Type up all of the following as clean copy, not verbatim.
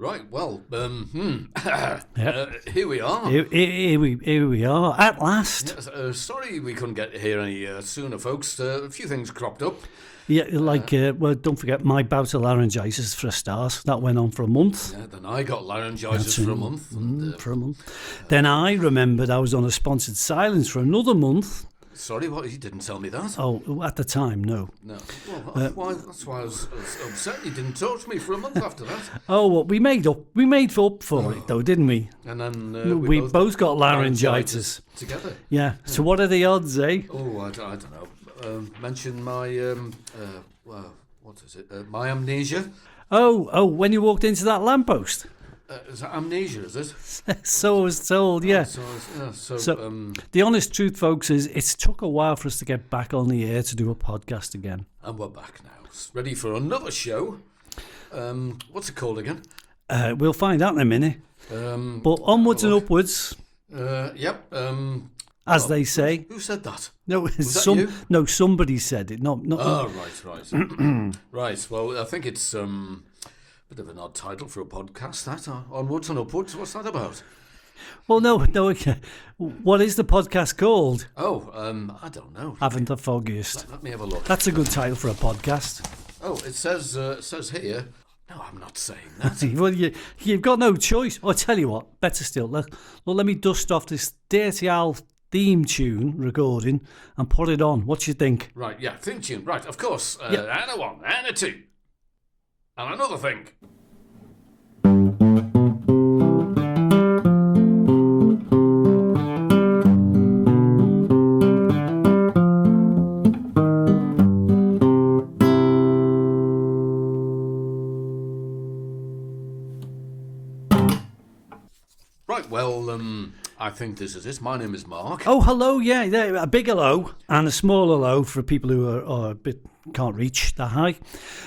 Right, well, here we are. Here we are, at last. Yes, sorry we couldn't get here any sooner, folks. A few things cropped up. Yeah, well, don't forget my bout of laryngitis for a start. That went on for a month. Yeah, then I got laryngitis for a month. For a month. Then I remembered I was on a sponsored silence for another month. Sorry, what? You didn't tell me that? Oh, at the time, no. No. Well, that's why I was upset. You didn't talk to me for a month after that. Oh, well, we made up for it, though, didn't we? And then we both got laryngitis together. Yeah. So what are the odds, eh? Oh, I don't know. Mention my what is it? My amnesia. Oh, when you walked into that lamppost. Is that amnesia, is it? So I was told, yeah. So, the honest truth, folks, is it's took a while for us to get back on the air to do a podcast again. And we're back now. Ready for another show. What's it called again? We'll find out in a minute. But onwards and upwards. Yep. As they say. Who said that? No, somebody said it. Not. Oh, right. Right. Well, I think it's bit of an odd title for a podcast, that. Onwards and upwards. What's that about? Well, no. Okay. What is the podcast called? Oh, I don't know. Haven't the foggiest. Let me have a look. That's a good title for a podcast. Oh, it says here. No, I'm not saying that. Well, you've got no choice. I'll tell you what. Better still. Let me dust off this Dirty Al theme tune recording and put it on. What do you think? Right. Yeah. Theme tune. Right. Of course. And a one, and a two. And another thing. Right, well, I think this is it. My name is Mark. Oh, hello, yeah, a big hello and a small hello for people who are a bit can't reach that high.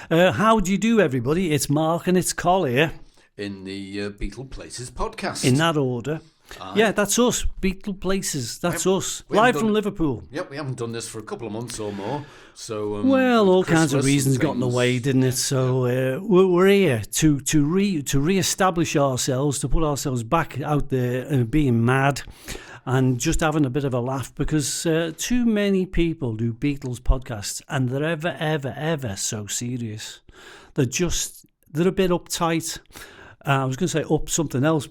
How do you do, everybody? It's Mark and it's Col here. In the Beatleplaces podcast. In that order. Yeah, that's us. Beatleplaces. That's us. Live from Liverpool. Yep, we haven't done this for a couple of months or more. So well, all kinds of reasons got in the way, didn't it? So we're here to re-establish ourselves, to put ourselves back out there and being mad and just having a bit of a laugh because too many people do Beatles podcasts and they're ever so serious. They're a bit uptight. I was going to say up something else.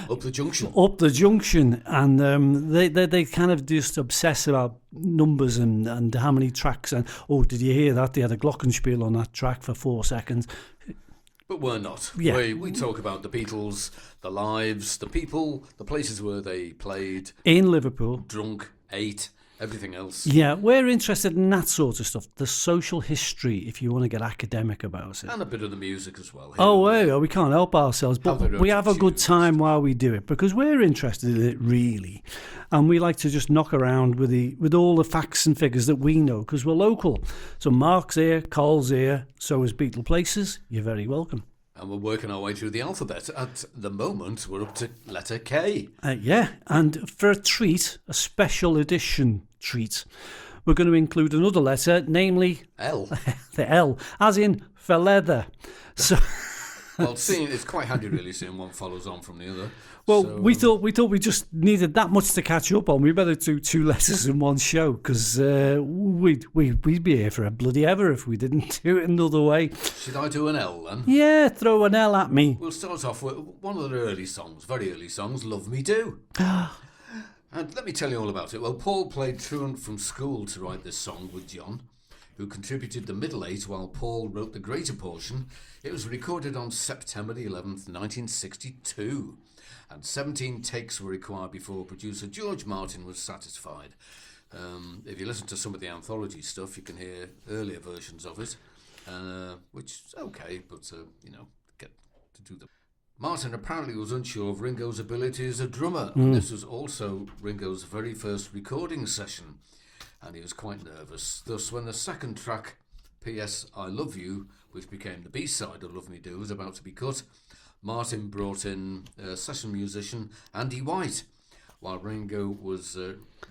Up the junction. Up the junction. And they kind of just obsess about numbers and how many tracks. And, oh, did you hear that? They had a glockenspiel on that track for 4 seconds. But we're not. Yeah. We talk about the Beatles, the lives, the people, the places where they played. In Liverpool. Drunk, ate. Everything else. Yeah, we're interested in that sort of stuff. The social history, if you want to get academic about it. And a bit of the music as well. Oh, well, we can't help ourselves. But we have a good time while we do it because we're interested in it, really. And we like to just knock around with all the facts and figures that we know because we're local. So Mark's here, Col's here, so is Beatleplaces. You're very welcome. And we're working our way through the alphabet. At the moment, we're up to letter K. Yeah, and for a treat, a special edition treat, we're going to include another letter, namely... L. The L, as in for leather. So, well, it's quite handy, really, seeing one follows on from the other. Well, so, we thought we just needed that much to catch up on. We better do 2 letters in one show because we'd be here for a bloody ever if we didn't do it another way. Should I do an L then? Yeah, throw an L at me. We'll start off with one of the very early songs, Love Me Do. And let me tell you all about it. Well, Paul played truant from school to write this song with John, who contributed the middle 8 while Paul wrote the greater portion. It was recorded on September the 11th, 1962. And 17 takes were required before producer George Martin was satisfied. If you listen to some of the anthology stuff, you can hear earlier versions of it, which is okay, but, get to do them. Martin apparently was unsure of Ringo's ability as a drummer, and this was also Ringo's very first recording session, and he was quite nervous. Thus, when the second track, P.S. I Love You, which became the B-side of Love Me Do, was about to be cut, Martin brought in session musician Andy White, while Ringo was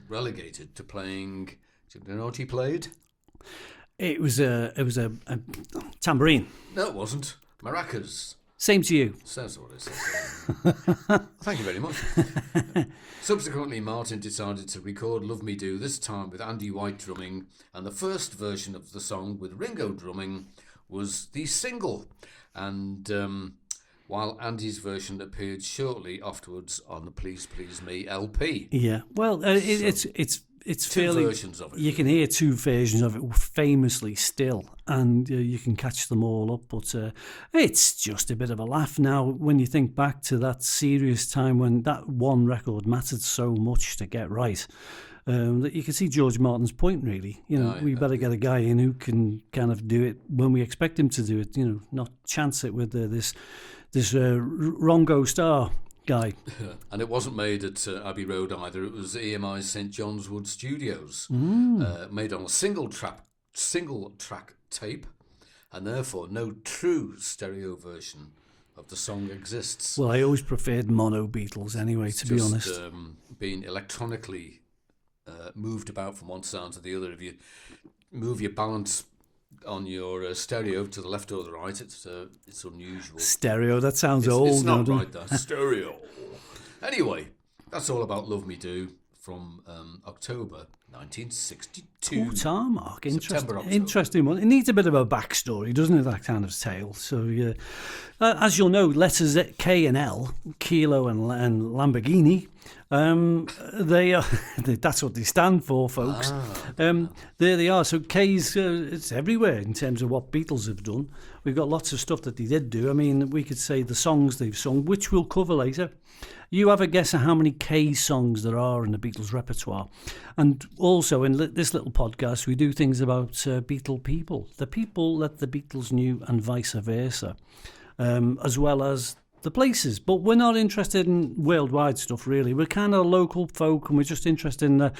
relegated to playing. Do you know what he played? It was a tambourine. No, it wasn't. Maracas. Same to you. Says what it says. Thank you very much. Subsequently, Martin decided to record Love Me Do, this time with Andy White drumming, and the first version of the song with Ringo drumming was the single. And while Andy's version appeared shortly afterwards on the Please Please Me LP. Yeah, well, it's two fairly. versions of it. You can hear two versions of it famously still, and you can catch them all up. But it's just a bit of a laugh now when you think back to that serious time when that one record mattered so much to get right. That you can see George Martin's point, really. We better get a guy in who can kind of do it when we expect him to do it. Not chance it with this Ringo Starr guy. And it wasn't made at Abbey Road either. It was EMI's St John's Wood Studios, made on a single track tape, and therefore no true stereo version of the song exists. Well, I always preferred mono Beatles anyway, to be honest. Being electronically moved about from one sound to the other. If you move your balance on your stereo to the left or the right, it's unusual. Stereo, that sounds old. It's not right, that. Stereo. Anyway, that's all about Love Me Do from October 1962. Tarmac. Interesting one. It needs a bit of a backstory, doesn't it, that kind of tale? So, as you'll know, letters K and L, Kilo and Lamborghini, they are that's what they stand for, folks. There they are. So K's it's everywhere in terms of what Beatles have done. We've got lots of stuff that they did do. I mean, we could say the songs they've sung, which we'll cover later. You have a guess at how many K songs there are in the Beatles repertoire. And also in this little podcast, we do things about Beatle people, the people that the Beatles knew and vice versa, as well as the places. But we're not interested in worldwide stuff, really. We're kind of local folk, and we're just interested in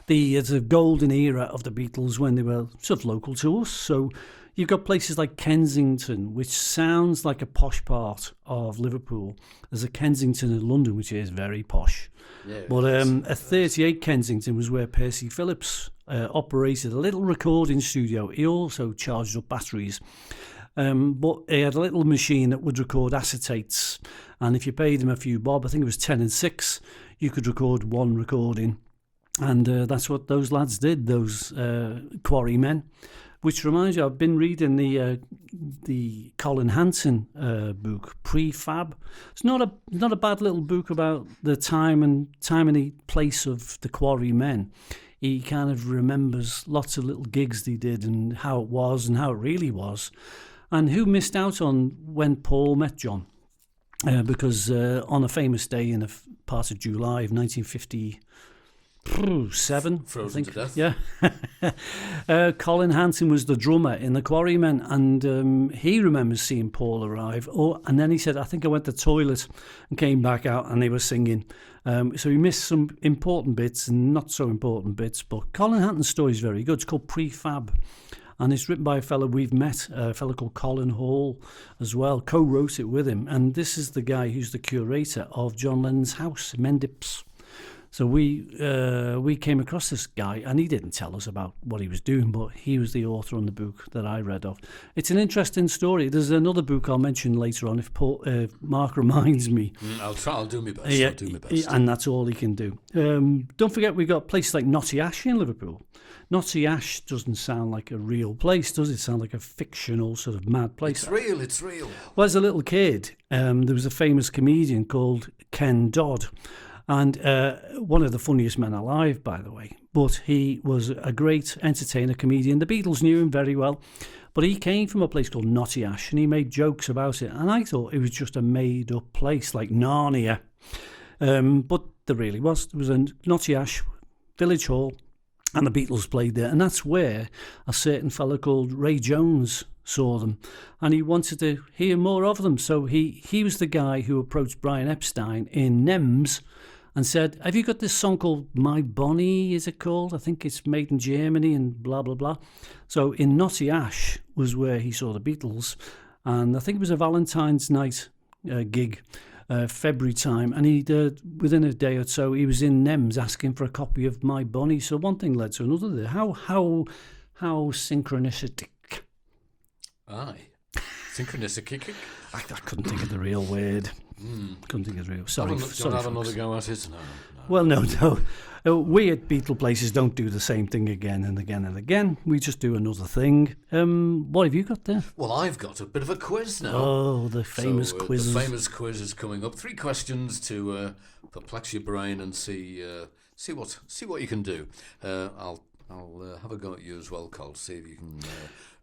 the golden era of the Beatles when they were sort of local to us. So you've got places like Kensington, which sounds like a posh part of Liverpool. There's a Kensington in London, which is very posh. Yeah, but at 38 Kensington was where Percy Phillips operated a little recording studio. He also charged up batteries. But he had a little machine that would record acetates. And if you paid him a few bob, I think it was 10 and 6, you could record one recording. And that's what those lads did, those quarry men. Which reminds you, I've been reading the Colin Hanson book, Pre-Fab. It's not a bad little book about the time and the place of the quarry men. He kind of remembers lots of little gigs they did and how it was and how it really was, and who missed out on when Paul met John, because on a famous day in a part of July of 1957, frozen to death. Yeah. Colin Hanson was the drummer in the Quarrymen, and he remembers seeing Paul arrive. And then he said, I think I went to the toilet and came back out and they were singing. So he missed some important bits and not so important bits. But Colin Hanson's story is very good. It's called Pre-Fab. And it's written by a fellow we've met, a fellow called Colin Hall as well, co-wrote it with him. And this is the guy who's the curator of John Lennon's house, Mendips. So we came across this guy, and he didn't tell us about what he was doing, but he was the author on the book that I read of. It's an interesting story. There's another book I'll mention later on if Mark reminds me. I'll do my best. I'll do my best. And that's all he can do. Don't forget, we got places like Knotty Ash in Liverpool. Knotty Ash doesn't sound like a real place, does it? It sound like a fictional sort of mad place. It's real. Well, as a little kid, there was a famous comedian called Ken Dodd. And one of the funniest men alive, by the way. But he was a great entertainer, comedian. The Beatles knew him very well. But he came from a place called Knotty Ash, and he made jokes about it. And I thought it was just a made-up place, like Narnia. But there really was. There was a Knotty Ash village hall, and the Beatles played there. And that's where a certain fellow called Ray Jones saw them. And he wanted to hear more of them. So he was the guy who approached Brian Epstein in Nems and said, have you got this song called My Bonnie, is it called? I think it's made in Germany and blah, blah, blah. So in Knotty Ash was where he saw the Beatles. And I think it was a Valentine's night gig, February time. And he within a day or so, he was in Nems asking for a copy of My Bonnie. So one thing led to another there. How synchronistic. Aye. Synchronistic. I couldn't think of the real word. Couldn't think of the real. Sorry, Do you sorry. want to have folks. another go at it? No. Well, no. We at Beatleplaces don't do the same thing again and again and again. We just do another thing. What have you got there? Well, I've got a bit of a quiz now. Oh, the famous quizzes. The famous quiz is coming up. 3 questions to perplex your brain and see what you can do. I'll have a go at you as well, Col. See if you can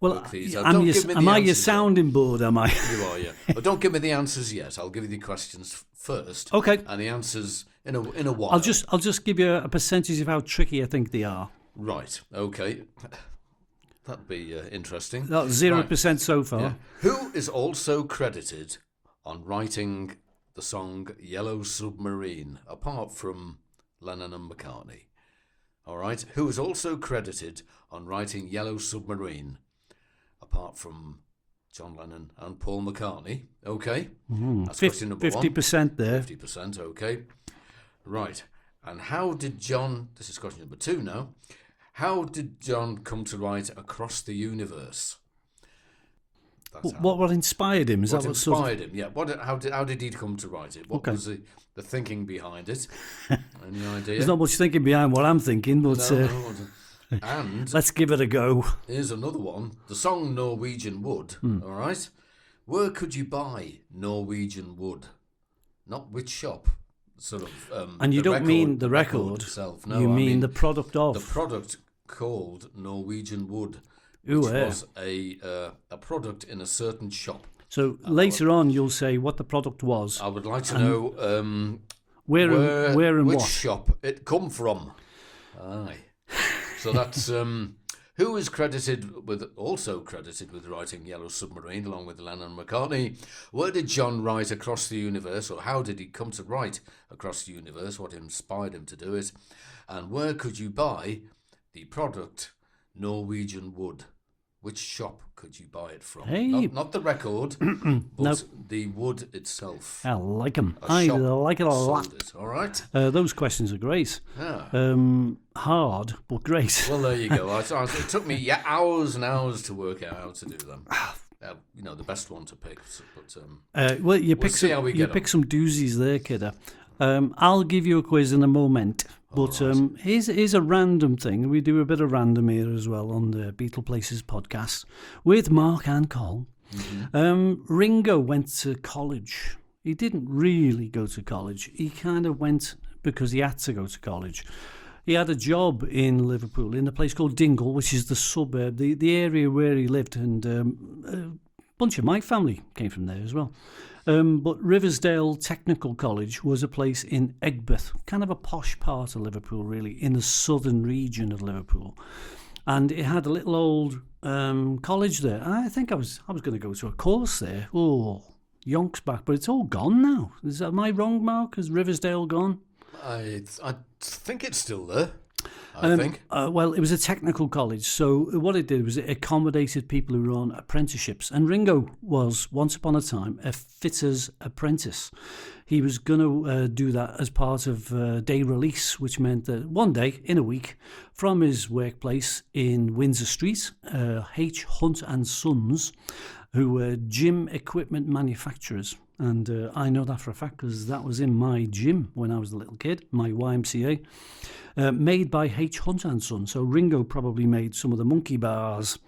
work these out. Am I your answers sounding board? Am I? You are, yeah. But don't give me the answers yet. I'll give you the questions first. Okay. And the answers in a while. I'll just give you a percentage of how tricky I think they are. Right. Okay. That'd be interesting. That's 0% so far. Yeah. Who is also credited on writing the song Yellow Submarine, apart from Lennon and McCartney? All right. Who is also credited on writing Yellow Submarine, apart from John Lennon and Paul McCartney? Okay. That's question number 50% there. 50%, okay. Right. And how did John... This is question number 2 now. How did John come to write Across the Universe? What inspired him? What inspired him? Yeah. How did he come to write it? What was the thinking behind it? Any idea? There's not much thinking behind what I'm thinking, but No. And let's give it a go. here's another one. The song Norwegian Wood. All right. Where could you buy Norwegian Wood? Not which shop. Sort of. And you don't mean the record itself. No, you I mean the product of. the product called Norwegian Wood, Ooh, which yeah. was a product in a certain shop. So later on, you'll say what the product was, I would like to know where and which what. shop it come from. Aye. So that's who is also credited with writing Yellow Submarine along with Lennon and McCartney. Where did John write Across the Universe, or how did he come to write Across the Universe? What inspired him to do it? And where could you buy the product Norwegian Wood? Which shop could you buy it from? Hey. Not the record, but the wood itself. I like them. A I shop like it a lot. sold it, all right? Those questions are great. Yeah. Hard, but great. Well, there you go. It took me hours and hours to work out how to do them. The best one to pick. But Well, you we'll see how we get pick some doozies there, kidder. I'll give you a quiz in a moment. But here's a random thing. We do a bit of random here as well on the Beatleplaces podcast with Mark and Col. Mm-hmm. Ringo went to college. He didn't really go to college. He kind of went because he had to go to college. He had a job in Liverpool in a place called Dingle, which is the suburb, the area where he lived, and a bunch of my family came from there as well. But Riversdale Technical College was a place in Egbert, kind of a posh part of Liverpool, really, in the southern region of Liverpool. And it had a little old college there. And I think I was going to go to a course there. Oh, yonks back, but it's all gone now. Am I wrong, Mark? Is Riversdale gone? I think it's still there. I think. Well, it was a technical college, so what it did was it accommodated people who were on apprenticeships. And Ringo was, once upon a time, a fitter's apprentice. He was going to do that as part of day release, which meant that one day in a week, from his workplace in Windsor Street, H. Hunt and Sons, who were gym equipment manufacturers. And I know that for a fact because that was in my gym when I was a little kid, my YMCA. Made by H. Hunt and Son. So Ringo probably made some of the monkey bars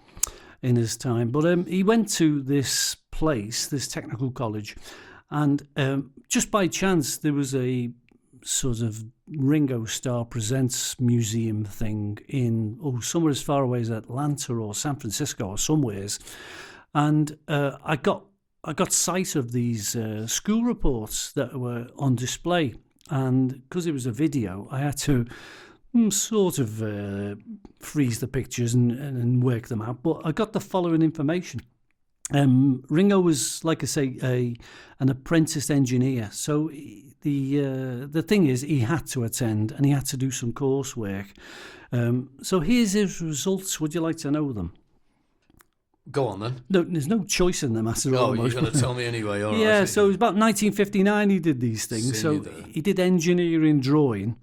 in his time. But he went to this place, this technical college, and just by chance there was a sort of Ringo Starr Presents museum thing in somewhere as far away as Atlanta or San Francisco or somewheres. And I got sight of these school reports that were on display. And because it was a video, I had to sort of freeze the pictures and work them out. But I got the following information. Ringo was, like I say, an apprenticed engineer. So the thing is, he had to attend and he had to do some coursework. So here's his results. Would you like to know them? Go on then. No, there's no choice in them after all. Oh, you're going to tell me anyway. All yeah, right. so it was about 1959 he did these things. So he did engineering drawing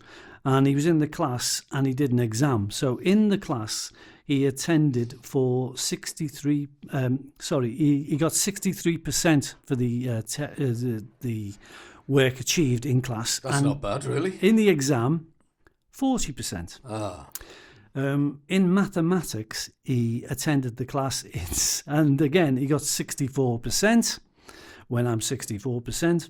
and he was in the class and he did an exam. So in the class, he attended for 63. He got 63% for the work achieved in class. That's not bad, really. In the exam, 40%. In mathematics, he attended the class, and again, he got 64%. When I'm 64%.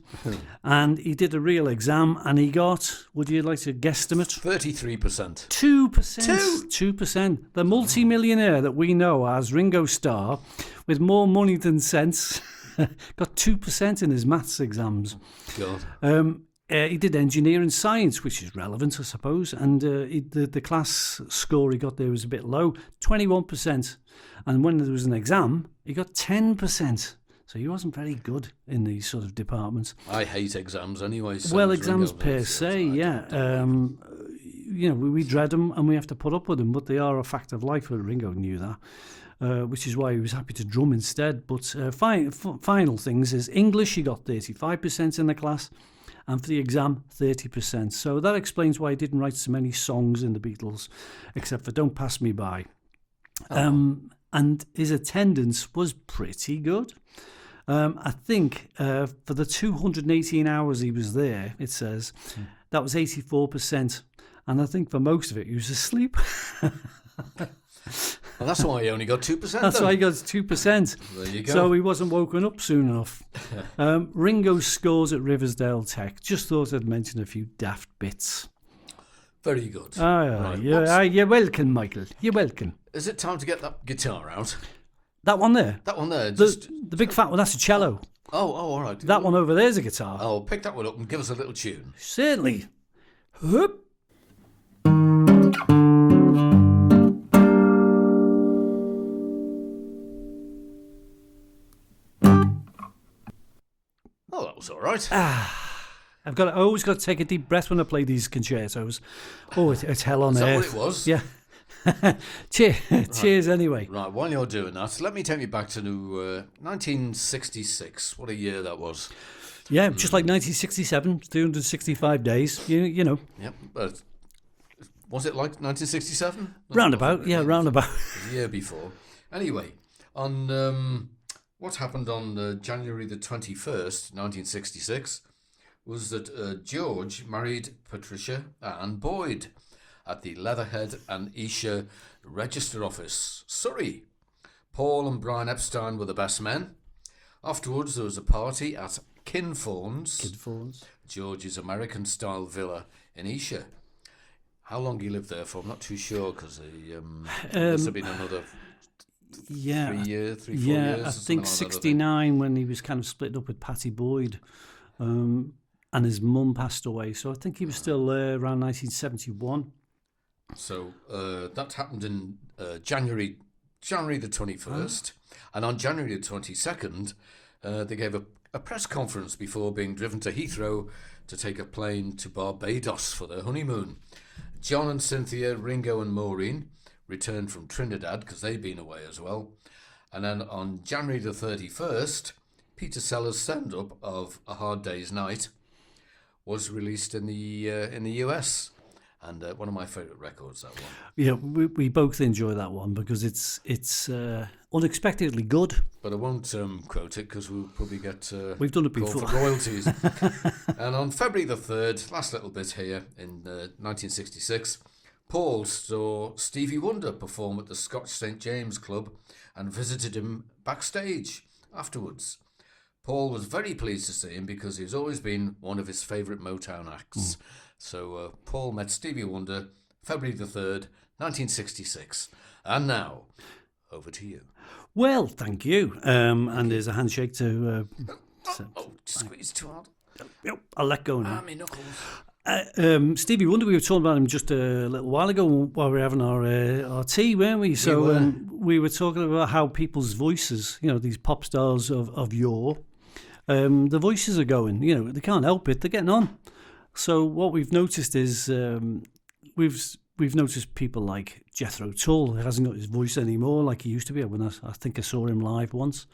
And he did a real exam and he got, would you like to guesstimate? 33%. 2%. 2%. The multi-millionaire that we know as Ringo Starr, with more money than sense, got 2% in his maths exams. God. He did engineering science, which is relevant, I suppose, and the class score he got there was a bit low, 21%. And when there was an exam, he got 10%. So he wasn't very good in these sort of departments. I hate exams anyway. So well, exams per se, yeah. We dread them and we have to put up with them, but they are a fact of life. Well, Ringo knew that, which is why he was happy to drum instead. But final things is English, he got 35% in the class, and for the exam, 30%. So that explains why he didn't write so many songs in the Beatles, except for Don't Pass Me By. And his attendance was pretty good. I think for the 218 hours he was there, it says, that was 84%. And I think for most of it, he was asleep. Well, that's why he only got 2%. That's why he got 2%. There you go. So he wasn't woken up soon enough. Ringo scores at Riversdale Tech. Just thought I'd mention a few daft bits. Very good. Right. You're welcome, Michael. You're welcome. Is it time to get that guitar out? That one there? That one there. The big fat one, that's a cello. Oh, all right. That one over there's a guitar. Oh, pick that one up and give us a little tune. Certainly. Whoop. Oh, that was all right. I always got to take a deep breath when I play these concertos. Oh, it's hell on earth. Is that what it was? Yeah. Cheers anyway. Right, while you're doing that, let me take you back to 1966. What a year that was. Yeah, just like 1967, 365 days, you know. Yep. Was it like 1967? Roundabout, yeah, roundabout. The year before. Anyway, on what happened on January the 21st, 1966, was that George married Patricia Ann Boyd at the Leatherhead and Esher Register Office, Surrey. Paul and Brian Epstein were the best men. Afterwards, there was a party at Kinfauns, George's American-style villa in Esher. How long he lived there for, I'm not too sure, because this had been another 4 years. Yeah, I think 69 when he was kind of split up with Patty Boyd. And his mum passed away, so I think he was still there around 1971. So that happened in January the 21st, and on January the 22nd, they gave a press conference before being driven to Heathrow to take a plane to Barbados for their honeymoon. John and Cynthia, Ringo and Maureen returned from Trinidad because they'd been away as well. And then on January the 31st, Peter Sellers' send-up of A Hard Day's Night was released in the US. And one of my favourite records, that one. Yeah, we both enjoy that one because it's unexpectedly good. But I won't quote it because we'll probably get we've done it before for royalties. And on February the 3rd, last little bit here, in 1966, Paul saw Stevie Wonder perform at the Scotch St James Club and visited him backstage afterwards. Paul was very pleased to see him because he's always been one of his favourite Motown acts. So Paul met Stevie Wonder February the 3rd, 1966. And now, over to you. Well, thank you. And there's a handshake to... Squeeze too hard. Yep, I'll let go now. My knuckles. Stevie Wonder, we were talking about him just a little while ago while we were having our tea, weren't we? So we were talking about how people's voices, these pop stars of yore, the voices are going, they can't help it, they're getting on. So what we've noticed is we've noticed people like Jethro Tull, who hasn't got his voice anymore like he used to be. When I think I saw him live once.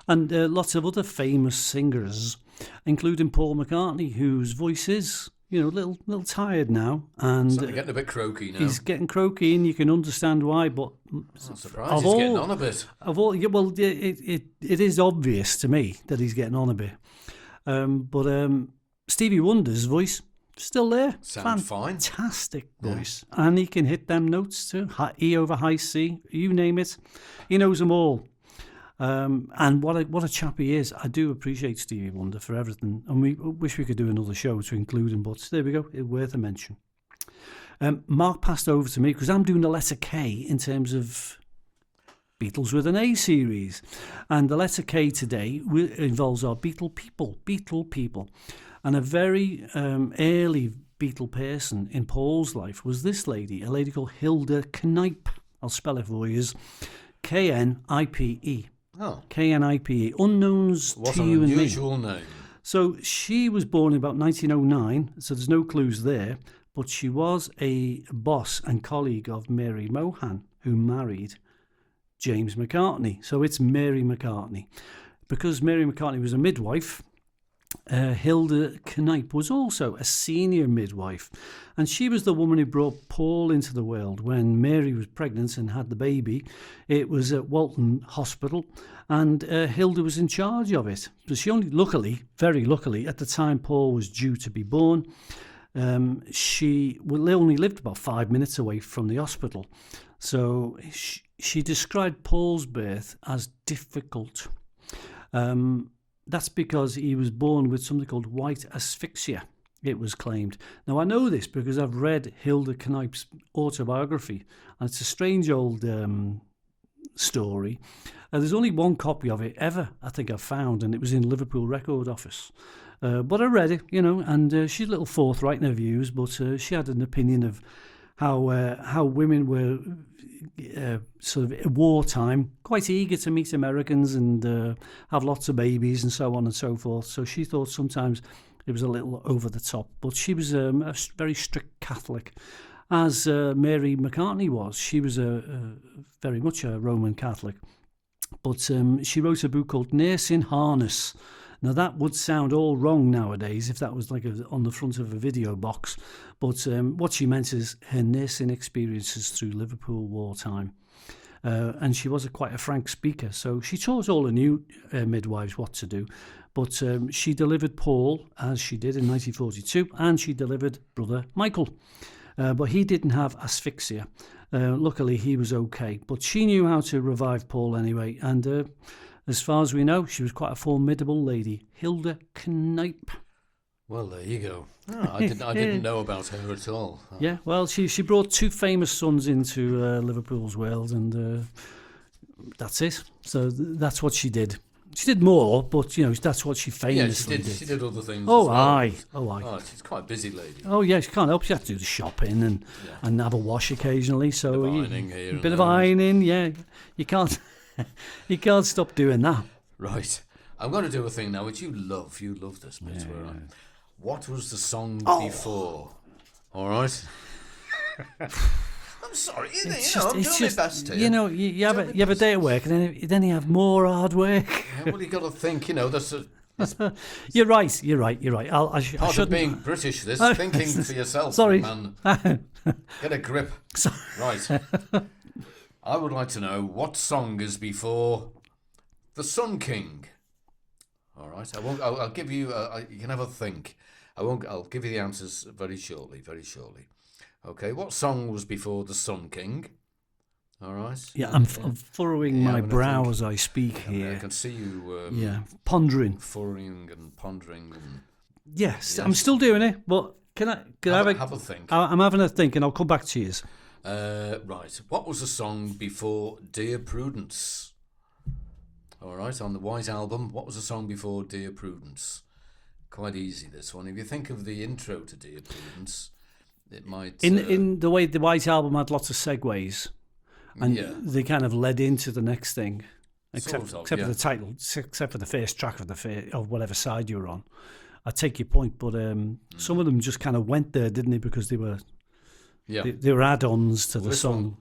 And lots of other famous singers, including Paul McCartney, whose voice is little tired now, and So they're getting a bit croaky now. he's getting croaky, and you can understand why. But I'm surprised he's getting on a bit. It is obvious to me that he's getting on a bit. But Stevie Wonder's voice still there. Sounds fine. Fantastic voice, and he can hit them notes too. E over high C, you name it, he knows them all. And what a chap he is. I do appreciate Stevie Wonder for everything, and we wish we could do another show to include him, but there we go, it's worth a mention. Mark passed over to me because I'm doing the letter K in terms of Beatles with an A series, and the letter K today involves our Beatle people, and a very early Beatle person in Paul's life was this lady, a lady called Hilda Knipe. I'll spell it for you, Knipe. Oh. Knipe. Unknowns What to an you and me. unusual name. So she was born in about 1909, so there's no clues there, but she was a boss and colleague of Mary Mohan, who married James McCartney. So it's Mary McCartney. Because Mary McCartney was a midwife, Hilda Knipe was also a senior midwife, and she was the woman who brought Paul into the world when Mary was pregnant and had the baby. It was at Walton Hospital, and Hilda was in charge of it. So she very luckily, at the time Paul was due to be born, she only lived about 5 minutes away from the hospital. So she described Paul's birth as difficult. That's because he was born with something called white asphyxia, it was claimed. Now, I know this because I've read Hilda Knipe's autobiography, and it's a strange old story. There's only one copy of it ever, I think I've found, and it was in Liverpool Record Office. But I read it, and she's a little forthright in her views, but she had an opinion of how women were sort of at wartime quite eager to meet Americans and have lots of babies and so on and so forth. So she thought sometimes it was a little over the top, but she was a very strict Catholic, as Mary McCartney was. She was very much a Roman Catholic, but she wrote a book called Nurse in Harness. Now, that would sound all wrong nowadays if that was like on the front of a video box. But what she meant is her nursing experiences through Liverpool wartime. And she was quite a frank speaker. So she taught all the new midwives what to do. But she delivered Paul, as she did in 1942, and she delivered brother Michael. But he didn't have asphyxia. Luckily, he was okay. But she knew how to revive Paul anyway. And as far as we know, she was quite a formidable lady, Hilda Knipe. Well, there you go. Oh, I didn't know about her at all. Oh. Yeah, well, she brought two famous sons into Liverpool's world, and that's it. So that's what she did. She did more, but that's what she famously did. She did other things. Oh, as well. aye. Oh, she's quite a busy lady. Oh, yeah, she can't help. She has to do the shopping and have a wash occasionally. So a bit of ironing. Yeah, you can't. You can't stop doing that. Right. I'm going to do a thing now which you love. You love this bit. Yeah. What was the song before? All right. I'm sorry. I'm doing my best here. You have a day at work, and then you have more hard work. Yeah, well, you got to think. That's You're right. I part shouldn't. of being British. This thinking for yourself, Sorry. man. Get a grip. Right. I would like to know what song is before the Sun King. All right. I won't. I'll give you. You can have a think. I won't. I'll give you the answers very shortly. Very shortly. Okay. What song was before the Sun King? All right. Yeah, I'm furrowing my brow as I speak here. I can see you. Pondering. Furrowing and pondering. And yes, I'm still doing it. But can I have a think? I'm having a think, and I'll come back to you. Right. What was the song before Dear Prudence? All right. On the White Album, what was the song before Dear Prudence? Quite easy, this one. If you think of the intro to Dear Prudence, it might... In the way the White Album had lots of segues, and they kind of led into the next thing, except for the title, except for the first track of whatever side you were on. I take your point, but some of them just kind of went there, didn't they? Because they were... Yeah, they were add-ons to the song.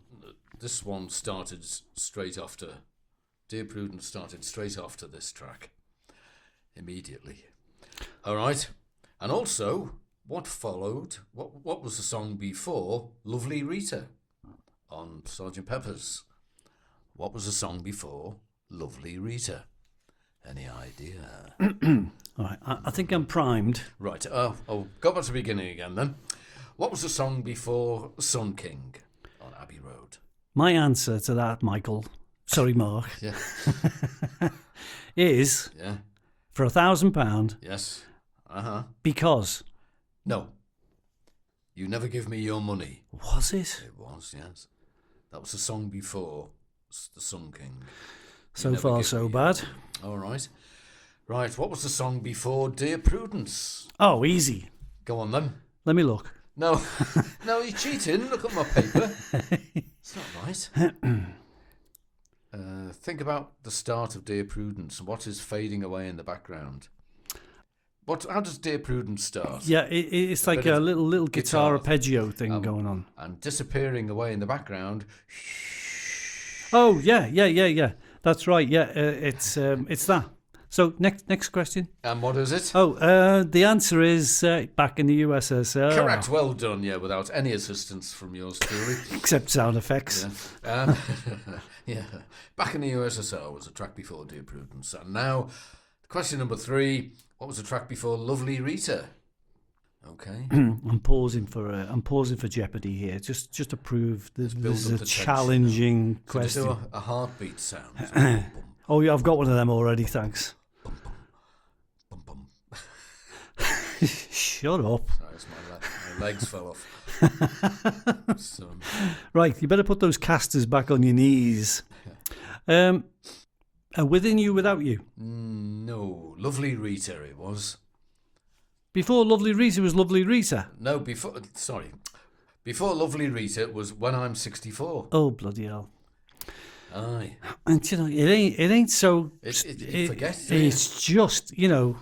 This one started straight after. Dear Prudence started straight after this track. Immediately. All right. And also, What followed? What was the song before Lovely Rita on Sgt. Pepper's? What was the song before Lovely Rita? Any idea? All right, I think I'm primed. Right. Go back to the beginning again then. What was the song before Sun King on Abbey Road? My answer to that, Mark, Yeah. is Yeah. for £1,000 Yes. because. No. You Never Give Me Your Money. Was it? It was, yes. That was the song before the Sun King. So far, so bad. All right. Right, what was the song before Dear Prudence? Oh, easy. Go on then. Let me look. No, no, you're cheating. Look at my paper. It's not right. Think about the start of Dear Prudence. What is fading away in the background? How does Dear Prudence start? Yeah, it's like a little guitar arpeggio thing going on. And disappearing away in the background. Oh, yeah. That's right. Yeah, it's that. So next question. And what is it? Oh, the answer is back in the USSR. Correct. Well done. Yeah, without any assistance from yours truly. Except sound effects. Yeah. Yeah. Back in the USSR was a track before Dear Prudence. And now, question number 3. What was the track before Lovely Rita? Okay. I'm pausing for Jeopardy here, just to prove this is a challenging question. So do a heartbeat sound. Oh yeah, I've got one of them already. Thanks. Bum, bum, bum, bum. Shut up. Sorry, my legs fell off. So, right, you better put those casters back on your knees. Within You, Without You. No, Lovely Rita it was. Before Lovely Rita was Lovely Rita. No, before Lovely Rita was When I'm 64. Oh bloody hell! Aye. And you know, it ain't so. You forget. It's just When you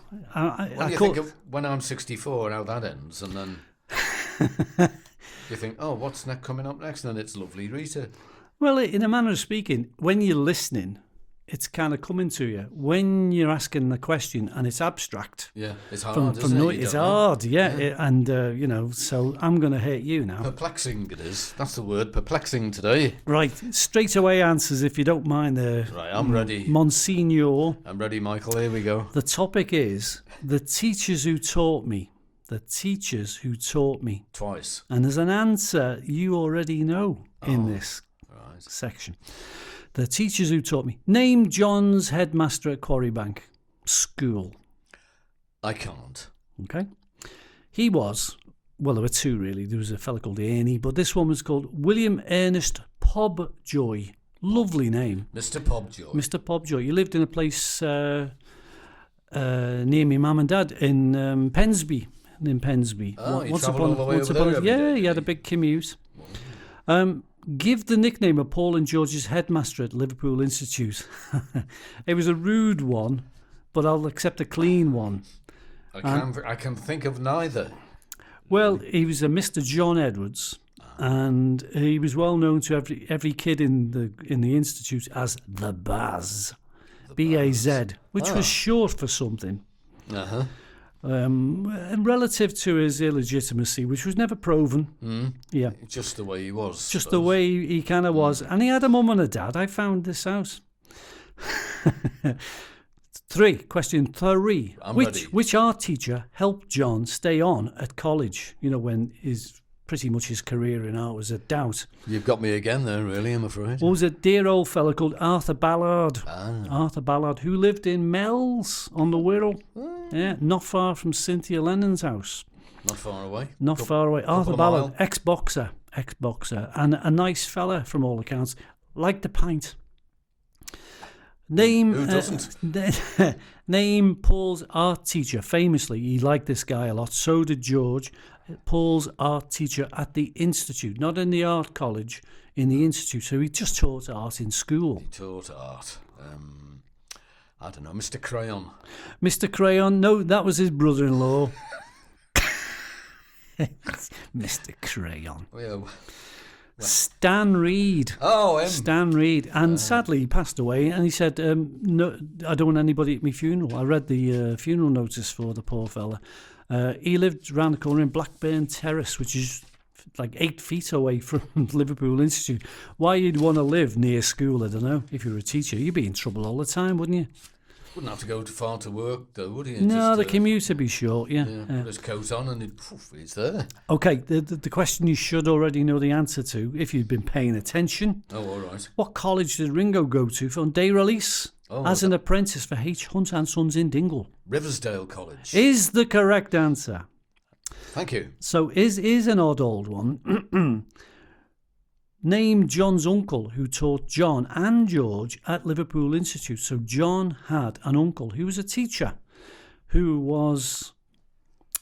think of When I'm 64 and how that ends, and then you think, oh, what's coming up next? And then it's Lovely Rita. Well, in a manner of speaking, when you're listening, it's kind of coming to you. When you're asking the question and it's abstract. Yeah, it's hard, isn't it? It's hard, yeah. So I'm going to hate you now. Perplexing it is. That's the word, perplexing today. Right, straight away answers if you don't mind there. Right, I'm ready. Monsignor. I'm ready, Michael. Here we go. The topic is the teachers who taught me. The teachers who taught me. Twice. And there's an answer you already know in this section. The teachers who taught me. Name John's headmaster at Quarrybank School. I can't. Okay. He was, well, there were two really. There was a fella called Ernie, but this one was called William Ernest Pobjoy. Lovely name. Mr. Pobjoy. Mr. Pobjoy. He lived in a place near my mum and dad in Pensby. Oh, he travelled all the way over there every day. He had a big commute. Give the nickname of Paul and George's headmaster at Liverpool Institute. It was a rude one, but I'll accept a clean one. I can think of neither. Well, he was a Mr. John Edwards, and he was well known to every kid in the institute as the Baz, B-A-Z, which was short for something. And relative to his illegitimacy, which was never proven. Yeah. Just the way he was. Just the way he kind of was. And he had a mum and a dad. I found this out. Question 3. I'm ready. Which art teacher helped John stay on at college? You know, when pretty much his career in art was a doubt. You've got me again there, really, I'm afraid. What was a dear old fella called Arthur Ballard. Arthur Ballard, who lived in Mells on the Wirral. Yeah, not far from Cynthia Lennon's house. Not far away. Far away. Arthur Ballard, ex-boxer, and a nice fella from all accounts. Liked a pint. Name Who doesn't? Name Paul's art teacher. Famously, he liked this guy a lot. So did George. Paul's art teacher at the Institute, not in the art college, in the Institute. So he just taught art in school. He taught art. I don't know, Mr. Crayon. Mr. Crayon? No, that was his brother-in-law. Mr. Crayon. Well, Stan Reed. Oh, Stan Reed. And sadly, he passed away. And he said, no, I don't want anybody at my funeral. I read the funeral notice for the poor fella. He lived round the corner in Blackburn Terrace, which is like 8 feet away from Liverpool Institute. Why you'd want to live near school, I don't know. If you were a teacher, you'd be in trouble all the time, wouldn't you? Wouldn't have to go too far to work, though, would he? No, the commute would be short, yeah. Put his coat on and he's there. Okay, the question you should already know the answer to, if you've been paying attention. Oh, all right. What college did Ringo go to on day release as an apprentice for H. Hunt and Sons in Dingle? Riversdale College. Is the correct answer. Thank you. So is an odd old one. Name John's uncle who taught John and George at Liverpool Institute. So John had an uncle who was a teacher who was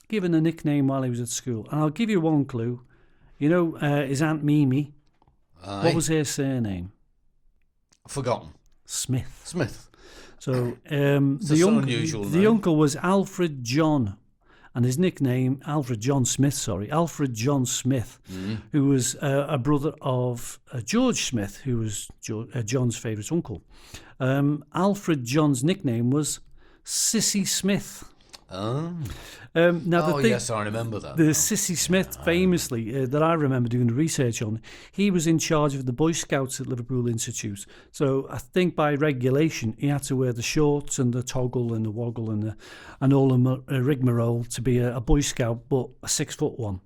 given a nickname while he was at school. And I'll give you one clue. You know his Aunt Mimi. Aye. What was her surname? Forgotten. Smith. So unusual the name. uncle was Alfred John. And his nickname, Alfred John Smith, who was a brother of George Smith, who was John's favourite uncle. Alfred John's nickname was Sissy Smith. Oh. Yes, I remember that. The Sissy Smith, famously, that I remember doing the research on, he was in charge of the Boy Scouts at Liverpool Institute. So I think by regulation, he had to wear the shorts and the toggle and the woggle and all the rigmarole to be a Boy Scout, but a 6 foot one.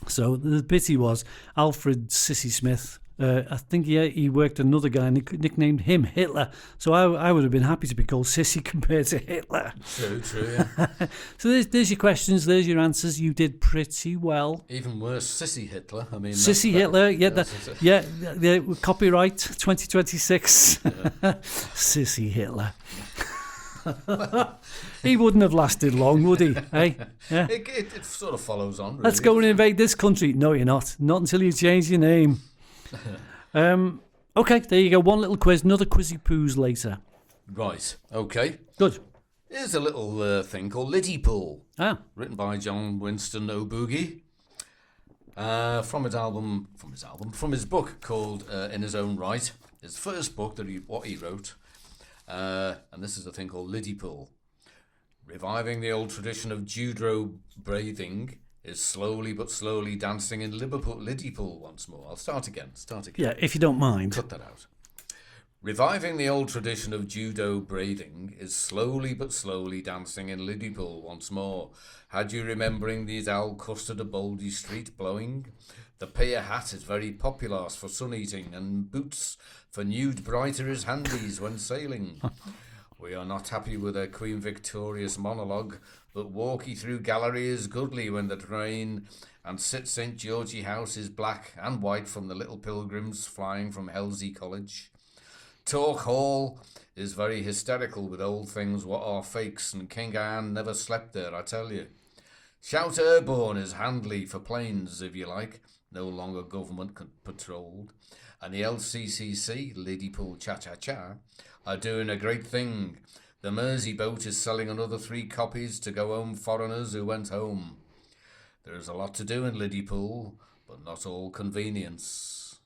So the pity was Alfred Sissy Smith. I think he worked another guy and he nicknamed him Hitler. So I would have been happy to be called Sissy compared to Hitler. True, yeah. So there's your questions, there's your answers. You did pretty well. Even worse, Sissy Hitler. I mean, Sissy Hitler, copyright 2026. Sissy Hitler. He wouldn't have lasted long, would he? Hey? Yeah. It sort of follows on, really. Let's go and invade this country. No, you're not. Not until you change your name. Okay, there you go. One little quiz. Another quizzy poos later. Right. Okay. Good. Here's a little thing called Liddy Pool. Written by John Winston O'Boogie. From his book called In His Own Right. His first book that he wrote. And this is a thing called Liddy Pool. Reviving the old tradition of judo breathing is slowly but slowly dancing in Liddy Pool once more. I'll start again. Yeah, if you don't mind. Cut that out. Reviving the old tradition of judo breathing is slowly but slowly dancing in Liddy Pool once more. Had you remembering these owl custard of Baldy Street blowing? The pier hat is very popular for sun eating, and boots for nude brighter as handies when sailing. We are not happy with a Queen Victoria's monologue, but walkie through gallery is goodly when the train and sit St. Georgie House is black and white from the little pilgrims flying from Helsey College. Talk Hall is very hysterical with old things what are fakes, and King Anne never slept there, I tell you. Shout Airborne is handy for planes, if you like, no longer government patrolled. And the LCCC, Liddy Pool Cha-Cha-Cha, are doing a great thing. The Mersey boat is selling another 3 copies to go home foreigners who went home. There is a lot to do in Liddy Pool, but not all convenience.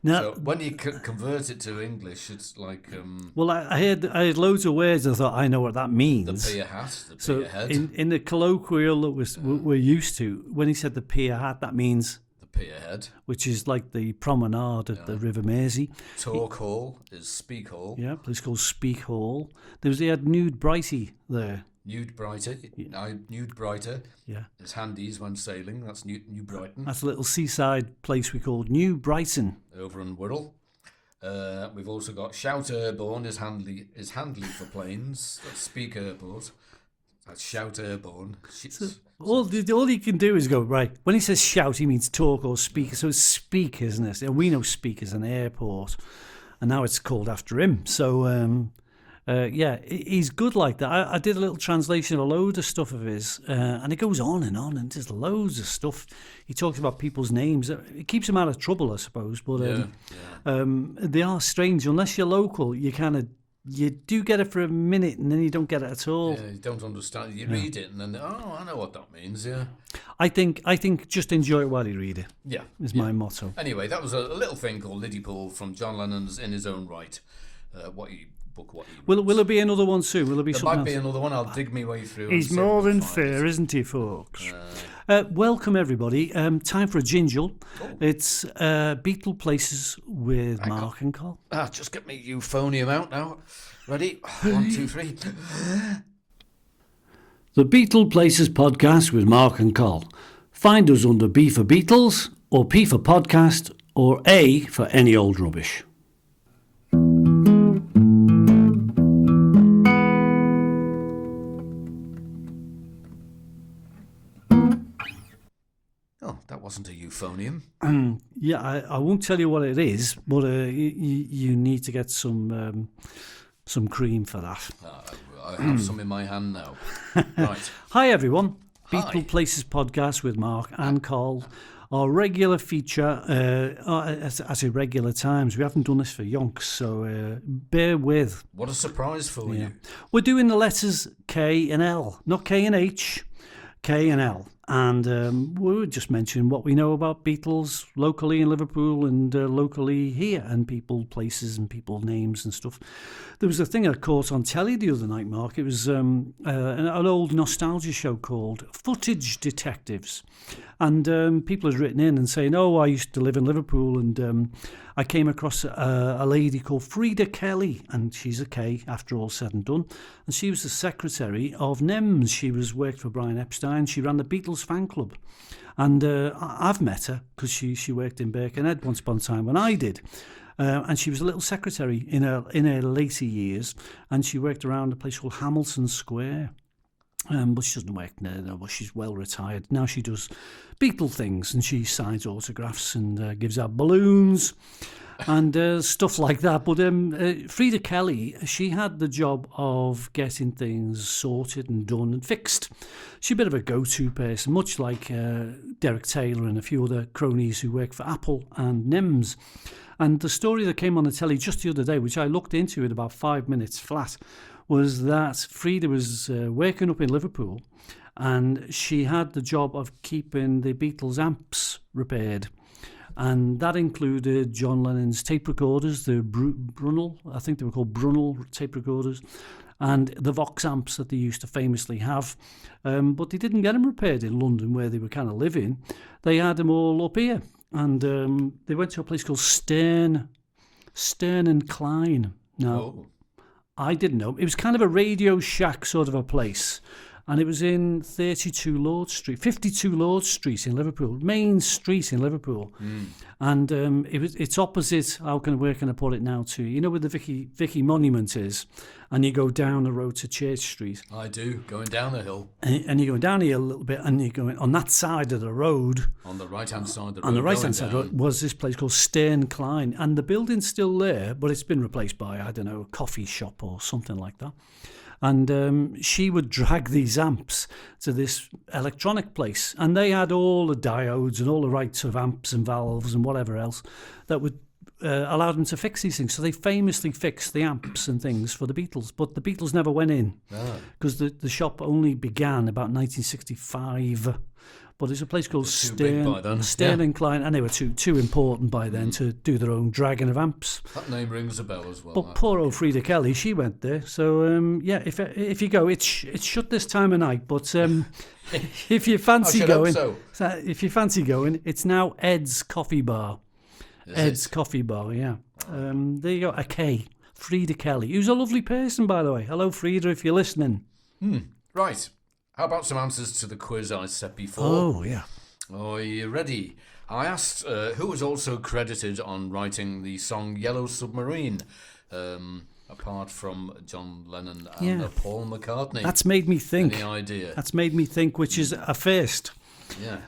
Now, so when you convert it to English, it's like... well, I had loads of words. I thought, I know what that means. The pier hat, the so pier head. In the colloquial that we're used to, when he said the pier hat, that means... The pier head. Which is like the promenade at the River Mersey. Talk Hall is Speak Hall. Yeah, place called Speak Hall. He had Nude Brighty there. Nude Brighter. Yeah. Nude Brighter. Yeah. Is handies when sailing. That's New Brighton. That's a little seaside place we called New Brighton. Over in Wirral. We've also got Shout Airborne is handy for planes. That's Speak Airport. That's Shout Airborne. So all he can do is go, right, when he says shout, he means talk or speak. So it's speak, isn't it? And we know speak is an airport. And now it's called after him. So... he's good like that. I did a little translation of a load of stuff of his, and it goes on, and just loads of stuff. He talks about people's names. It keeps him out of trouble, I suppose. But they are strange. Unless you're local, you kind of you do get it for a minute and then you don't get it at all. Yeah, you don't understand. You read it and then, I know what that means, yeah. I think just enjoy it while you read it. Yeah. Is my motto. Anyway, that was a little thing called Liddy Pool from John Lennon's In His Own Right. What he Will there be another one soon? Will there be there something might be else? another one. I'll dig my way through. He's more than fair, isn't he, folks? Welcome, everybody. Time for a jingle. It's Beatleplaces with Mark and Col. Just get me euphonium out now. Ready? 1, 2, 3. The Beatleplaces podcast with Mark and Col. Find us under B for Beatles, or P for podcast, or A for any old rubbish. Oh, that wasn't a euphonium. Yeah, I won't tell you what it is, but you need to get some cream for that. I have some in my hand now. Right. Hi, everyone. Hi. Beatleplaces podcast with Mark and Col. Our regular feature at irregular times. We haven't done this for yonks, so bear with. What a surprise for you. We're doing the letters K and L, not K and H, K and L. And we were just mentioning what we know about Beatles locally in Liverpool and locally here, and people, places, and people names and stuff. There was a thing I caught on telly the other night, Mark. It was an old nostalgia show called Footage Detectives. And people had written in and saying, I used to live in Liverpool, and I came across a lady called Frida Kelly, and she's a K after all said and done. And she was the secretary of NEMS. She worked for Brian Epstein. She ran the Beatles fan club. And I've met her because she worked in Birkenhead once upon a time when I did. And she was a little secretary in her later years, and she worked around a place called Hamilton Square. But she doesn't work there now, but she's well retired. Now she does Beatle things, and she signs autographs and gives out balloons and stuff like that. But Frida Kelly, she had the job of getting things sorted and done and fixed. She's a bit of a go-to person, much like Derek Taylor and a few other cronies who work for Apple and NEMS. And the story that came on the telly just the other day, which I looked into in about 5 minutes flat, was that Frida was working up in Liverpool, and she had the job of keeping the Beatles amps repaired. And that included John Lennon's tape recorders, the Brunel, I think they were called Brunel tape recorders, and the Vox amps that they used to famously have. But they didn't get them repaired in London, where they were kind of living. They had them all up here. And they went to a place called Stern and Klein. Now, I didn't know. It was kind of a Radio Shack sort of a place. And it was in 52 Lord Street in Liverpool, main street in Liverpool. And it's opposite, where can I put it now to, where the Vicky Monument is, and you go down the road to Church Street. I do, going down the hill. And you're going down here a little bit, and you're going on that side of the road. On the right-hand side of the road. On the right-hand side of the road was this place called Stern Klein. And the building's still there, but it's been replaced by, I don't know, a coffee shop or something like that. And she would drag these amps to this electronic place, and they had all the diodes and all the right sort of amps and valves and whatever else that would allow them to fix these things. So they famously fixed the amps and things for the Beatles, but the Beatles never went in because the shop only began about 1965. But there's a place called Stern and Klein, and they were too important by then to do their own dragging of amps. That name rings a bell as well. But poor old Frida Kelly, she went there. So if you go, it's shut this time of night. But if you fancy going, if you fancy going, it's now Ed's Coffee Bar. Coffee Bar, yeah. There you go, a K, Frida Kelly, who's a lovely person, by the way. Hello, Frida, if you're listening. Right. How about some answers to the quiz I set before? Oh, yeah. Are you ready? I asked who was also credited on writing the song Yellow Submarine, apart from John Lennon and Paul McCartney. That's made me think. Any idea? That's made me think, which is a first. Yeah.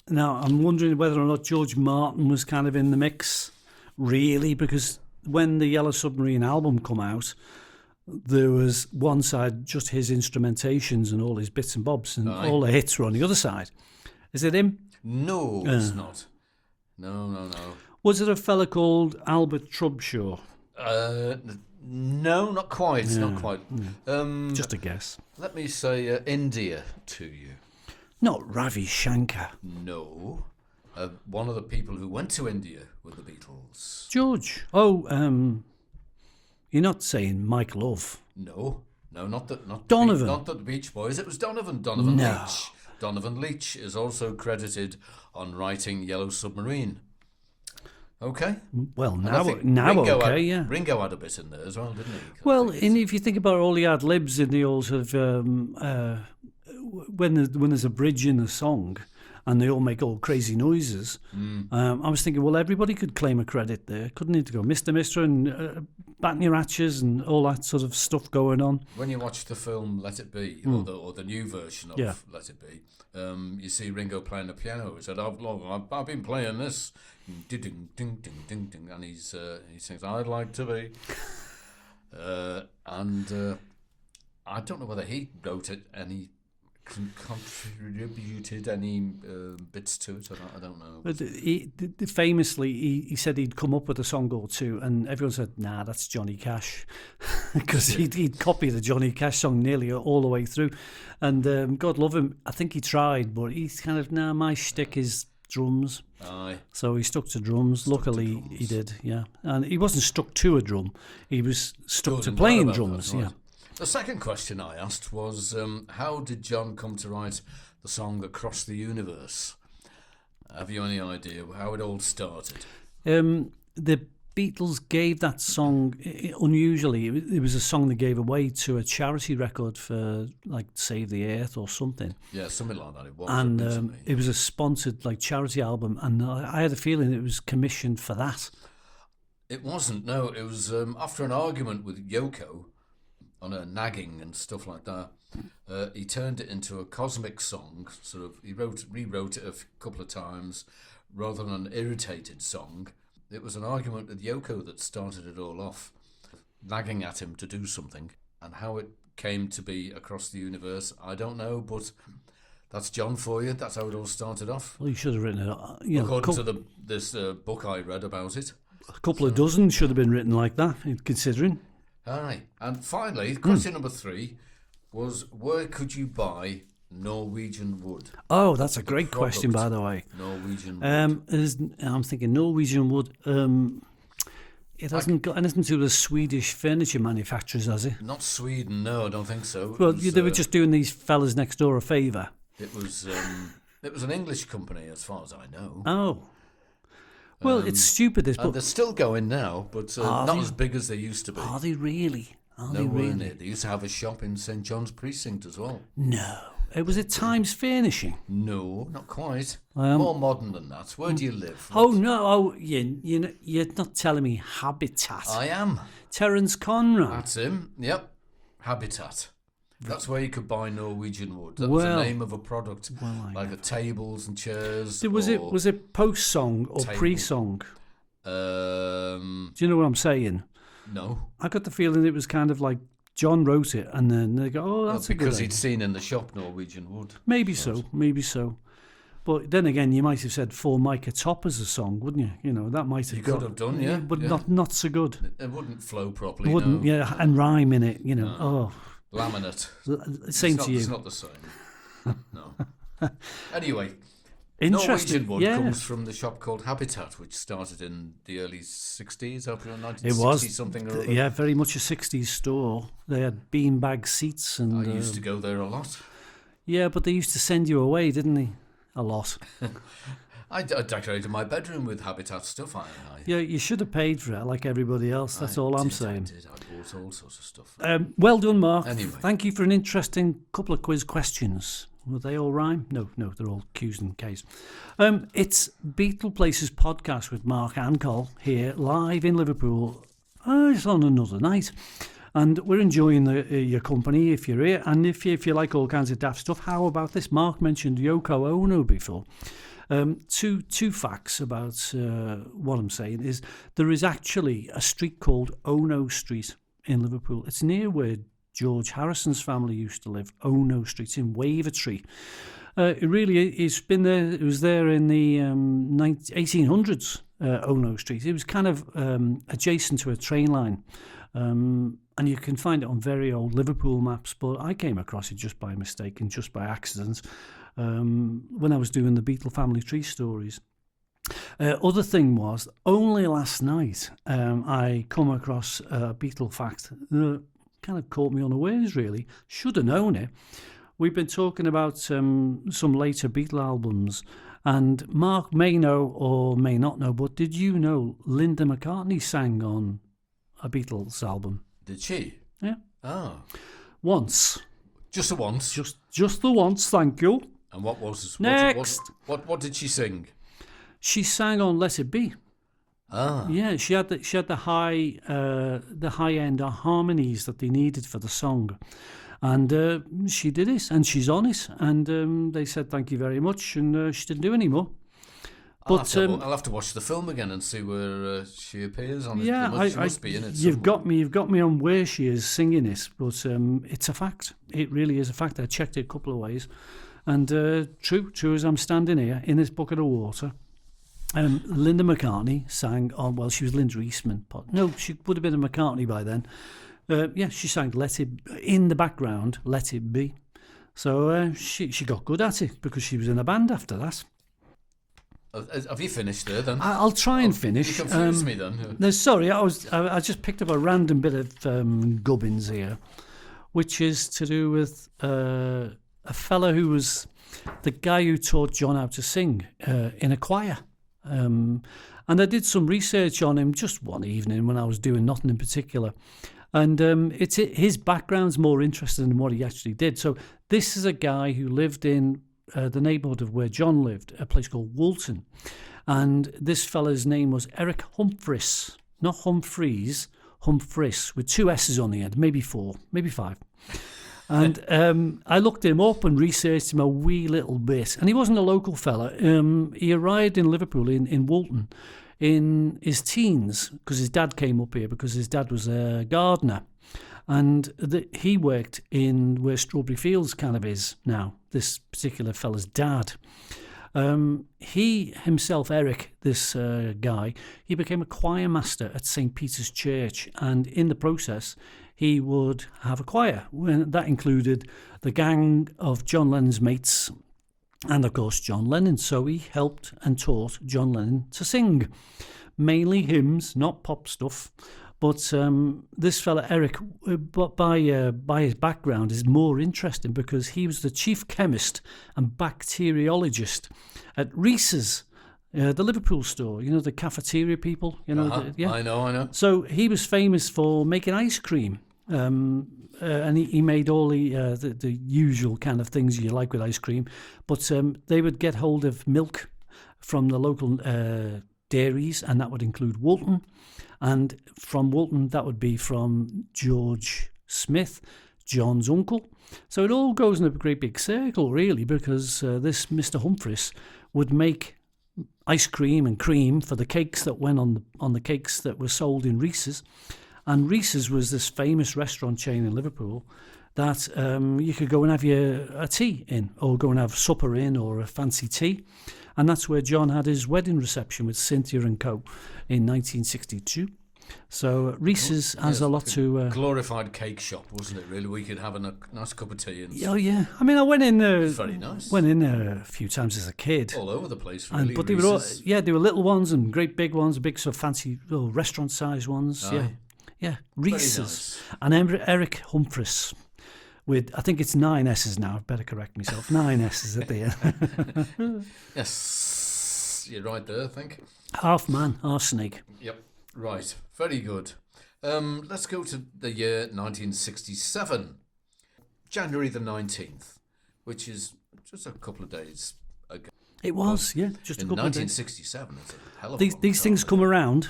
Now, I'm wondering whether or not George Martin was kind of in the mix, really, because when the Yellow Submarine album come out, there was one side just his instrumentations and all his bits and bobs, and all the hits were on the other side. Is it him? No, it's not. No. Was it a fella called Albert Trubshaw? No, not quite. Not quite. Just a guess. Let me say India to you. Not Ravi Shankar. No. One of the people who went to India with the Beatles. George. Oh, you're not saying Mike Love. No, not Donovan. Not the Beach Boys. It was Donovan No. Leitch. Donovan Leitch is also credited on writing Yellow Submarine. Okay. Well, And I now think okay, had, yeah. Ringo had a bit in there as well, didn't he? Well, and if you think about all the ad libs in the old sort of when there's a bridge in a song, and they all make all crazy noises. I was thinking, well, everybody could claim a credit there, couldn't it? To go, Mr. and batting your hatches and all that sort of stuff going on. When you watch the film Let It Be, or the new version of Let It Be, you see Ringo playing the piano. He said, I've been playing this, ding, ding, ding, ding, ding, ding, and he sings, I'd like to be. And I don't know whether he wrote it, contributed any bits to it. I don't know. But famously, he said he'd come up with a song or two, and everyone said, "Nah, that's Johnny Cash," because he'd copied the Johnny Cash song nearly all the way through. And God love him, I think he tried, but he's kind of my shtick is drums. Aye. So he stuck to drums. Luckily, he did. Yeah, and he wasn't stuck to a drum; he was stuck to playing drums. Right. Yeah. The second question I asked was, how did John come to write the song Across the Universe? Have you any idea how it all started? The Beatles gave that song, unusually, it was a song they gave away to a charity record for, like, Save the Earth or something. Yeah, something like that it was. And it was a sponsored, like, charity album, and I had a feeling it was commissioned for that. It wasn't, no. It was after an argument with Yoko on her nagging and stuff like that. He turned it into a cosmic song. Sort of, he rewrote it a couple of times rather than an irritated song. It was an argument with Yoko that started it all off, nagging at him to do something. And how it came to be Across the Universe, I don't know, but that's John for you. That's how it all started off. Well, you should have written it. According to this book I read about it. A couple of dozen should have been written like that, considering. Aye. And finally, question number 3 was, where could you buy Norwegian wood? Oh, that's a great question, by the way. Norwegian wood. I'm thinking Norwegian wood. It hasn't got anything to do with Swedish furniture manufacturers, has it? Not Sweden, no, I don't think so. Well, they were just doing these fellas next door a favour. It was an English company, as far as I know. Oh. Well, it's stupid. And they're still going now, but not as big as they used to be. Are they really? They really? They used to have a shop in St John's Precinct as well. No. Was it Times Furnishing? No, not quite. More modern than that. Where do you live? Oh, no. Oh, you're not telling me Habitat. I am. Terence Conrad. That's him. Yep. Habitat. That's where you could buy Norwegian wood. That was the name of a product, like the tables and chairs. Was it post song or pre song? Do you know what I'm saying? No. I got the feeling it was kind of like John wrote it, and then they go, "Oh, that's because he'd seen in the shop Norwegian wood." Maybe so. But then again, you might have said "For Micah Top" as a song, wouldn't you? You know, that might have. You could have done, yeah, but not so good. It wouldn't flow properly. It wouldn't, yeah, and rhyme in it. You know, no. Laminate. Same to you. It's not the same. No. Anyway, interesting. Norwegian wood comes from the shop called Habitat, which started in the early 60s, up in 1960 it was something or other. Yeah, very much a 60s store. They had beanbag seats, and I used to go there a lot. Yeah, but they used to send you away, didn't they? A lot. I decorated my bedroom with Habitat stuff. Yeah, you should have paid for it like everybody else. That's all I'm saying. I bought all sorts of stuff. Well done, Mark. Anyway. Thank you for an interesting couple of quiz questions. Will they all rhyme? No, they're all Q's and K's. It's Beatleplaces podcast with Mark and Col here, live in Liverpool. It's on another night. And we're enjoying your company if you're here. And if you like all kinds of daft stuff, how about this? Mark mentioned Yoko Ono before. Two facts about what I'm saying is there is actually a street called Ono Street in Liverpool. It's near where George Harrison's family used to live, Ono Street in Wavertree. It really is been there. It was there in the 1800s, Ono Street. It was kind of adjacent to a train line. And you can find it on very old Liverpool maps, but I came across it just by mistake and just by accident when I was doing the Beatle family tree stories. Other thing was, only last night I come across a Beatle fact that kind of caught me unawares, really. Should have known it. We've been talking about some later Beatle albums, and Mark may know or may not know, but did you know Linda McCartney sang on a Beatles album? Did she? Yeah. Oh. Once. Just the once? Just the once, thank you. And what was... Next. What did she sing? She sang on Let It Be. Ah. Yeah, she had the high end harmonies that they needed for the song, and she did it, and she's on it, and they said thank you very much, and she didn't do any more. But I'll have to watch the film again and see where she appears on it. Yeah, She must be in it. You've got me on where she is singing it, but it's a fact. It really is a fact. I checked it a couple of ways, and true as I'm standing here in this bucket of water. Linda McCartney sang on, well, she was Linda Eastman. No, she would have been a McCartney by then. She sang in the background, Let It Be. So she got good at it because she was in a band after that. Have you finished there then? I'll try and finish. You confused me then. No, sorry, I just picked up a random bit of gubbins here, which is to do with a fella who was the guy who taught John how to sing in a choir. And I did some research on him just one evening when I was doing nothing in particular, and his background's more interesting than what he actually did. So this is a guy who lived in the neighbourhood of where John lived, a place called Woolton, and this fella's name was Eric Humphries, not Humphreys, Humphries, with two S's on the end, maybe 4, maybe 5. And I looked him up and researched him a wee little bit. And he wasn't a local fella. He arrived in Liverpool, in Woolton, in his teens, because his dad came up here because his dad was a gardener. And he worked in where Strawberry Fields kind of is now, this particular fella's dad. He himself, Eric, this guy, he became a choir master at St. Peter's Church. And in the process, he would have a choir. That included the gang of John Lennon's mates and, of course, John Lennon. So he helped and taught John Lennon to sing. Mainly hymns, not pop stuff. But this fella, Eric, by his background, is more interesting because he was the chief chemist and bacteriologist at Reese's, the Liverpool store, the cafeteria people. I know. So he was famous for making ice cream. And he made all the usual kind of things you like with ice cream. But they would get hold of milk from the local dairies, and that would include Woolton. And from Woolton, that would be from George Smith, John's uncle. So it all goes in a great big circle, really, because this Mr. Humphries would make ice cream and cream for the cakes that went on the cakes that were sold in Reese's. And Reese's was this famous restaurant chain in Liverpool that you could go and have a tea in, or go and have supper in, or a fancy tea. And that's where John had his wedding reception with Cynthia and Co. in 1962. So Reese's has a lot to... glorified cake shop, wasn't it, really? We could have a nice cup of tea. Oh, yeah. I mean, I went in there... Very nice. Went in there a few times as a kid. All over the place, really. But they were they were little ones and great big ones, big sort of fancy restaurant-sized ones. Aye. Yeah. Reese's. Nice. And Eric Humphries. With, I think it's 9 S's now. I better correct myself. 9 S's at the end. Yes, you're right there, I think. Half man, half snake. Yep, right. Very good. Let's go to the year 1967. January the 19th, which is just a couple of days ago. It was, yeah, just a couple of days. 1967, it's a hell of a long These time things ago. come around.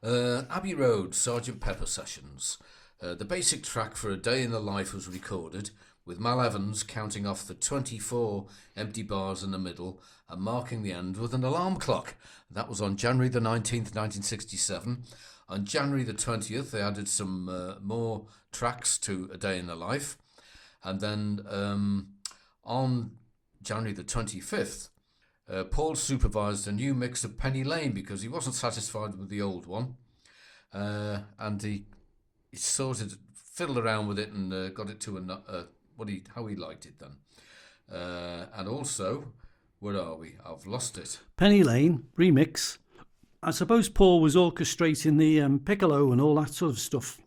Abbey Road, Sgt. Pepper Sessions. The basic track for A Day in the Life was recorded, with Mal Evans counting off the 24 empty bars in the middle and marking the end with an alarm clock. That was on January the 19th, 1967. On January the 20th, they added some more tracks to A Day in the Life. And then on January the 25th, Paul supervised a new mix of Penny Lane because he wasn't satisfied with the old one. And he he sort of fiddled around with it and got it to how he liked it then. And also, where are we? I've lost it. Penny Lane remix. I suppose Paul was orchestrating the piccolo and all that sort of stuff.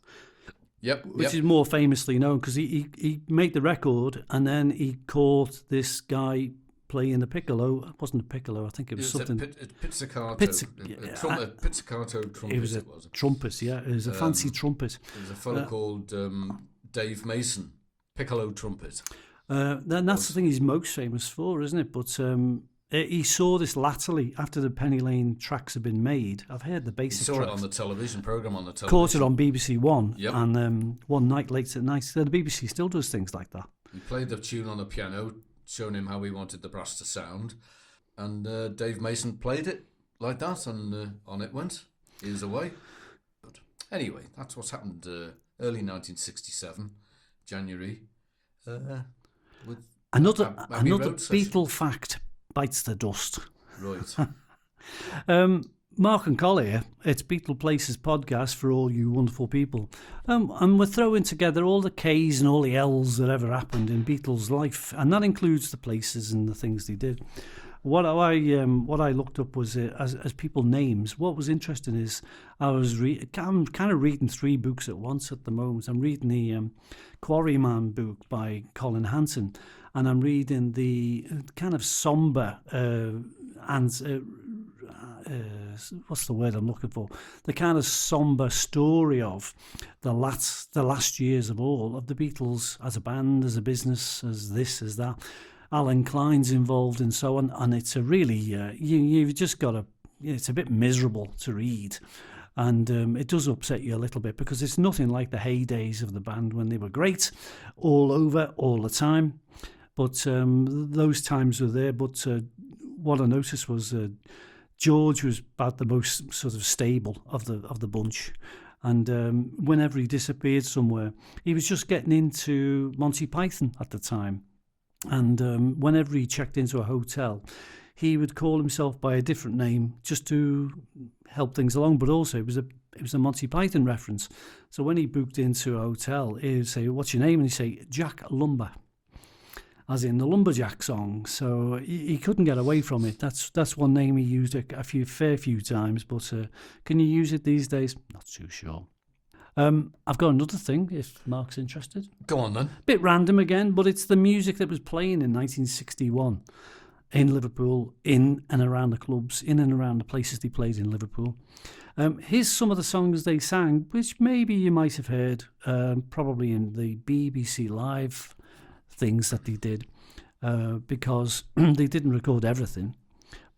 Yep. Which is more famously known because he made the record and then he caught this guy playing the piccolo. It wasn't a piccolo, I think it was something. Pizzicato. Pizzicato trumpet. It was a trumpet, yeah. It was a fancy trumpet. There was a fellow called Dave Mason, piccolo trumpet. Then that's the thing he's most famous for, isn't it? But he saw this latterly after the Penny Lane tracks had been made. I've heard the basic He saw tracks. it on the television programme on the television. Caught it on BBC One, Yep. and one night late at night. The BBC still does things like that. He played the tune on the piano, showing him how he wanted the brass to sound, and Dave Mason played it like that, and on it went. He was away. But anyway, that's what's happened early 1967, January. With Another Abbey Road Beatle fact bites the dust. Right. Mark and Collier, it's Beatleplaces podcast for all you wonderful people. And we're throwing together all the K's and all the L's that ever happened in Beatles' life, and that includes the places and the things they did. What I looked up was as people names. What was interesting is I'm kind of reading 3 books at once at the moment. I'm reading the Quarryman book by Colin Hanson, and I'm reading the kind of somber what's the word I'm looking for? The kind of somber story of the last years of all of the Beatles as a band, as a business, as this, as that. Alan Klein's involved and so on, and it's a really you've just got to. It's a bit miserable to read, and it does upset you a little bit because it's nothing like the heydays of the band when they were great, all over, all the time. But those times were there. But what I noticed was George was about the most sort of stable of the bunch. And whenever he disappeared somewhere, he was just getting into Monty Python at the time. And whenever he checked into a hotel, he would call himself by a different name just to help things along. But also, it was a Monty Python reference. So when he booked into a hotel, he'd say, "What's your name?" And he'd say, "Jack Lumber," as in the Lumberjack song. So he couldn't get away from it. That's one name he used a fair few times. But can you use it these days? Not too sure. I've got another thing, if Mark's interested. Go on then. Bit random again, but it's the music that was playing in 1961 in Liverpool, in and around the clubs, in and around the places they played in Liverpool. Here's some of the songs they sang, which maybe you might have heard, probably in the BBC Live things that they did, because they didn't record everything,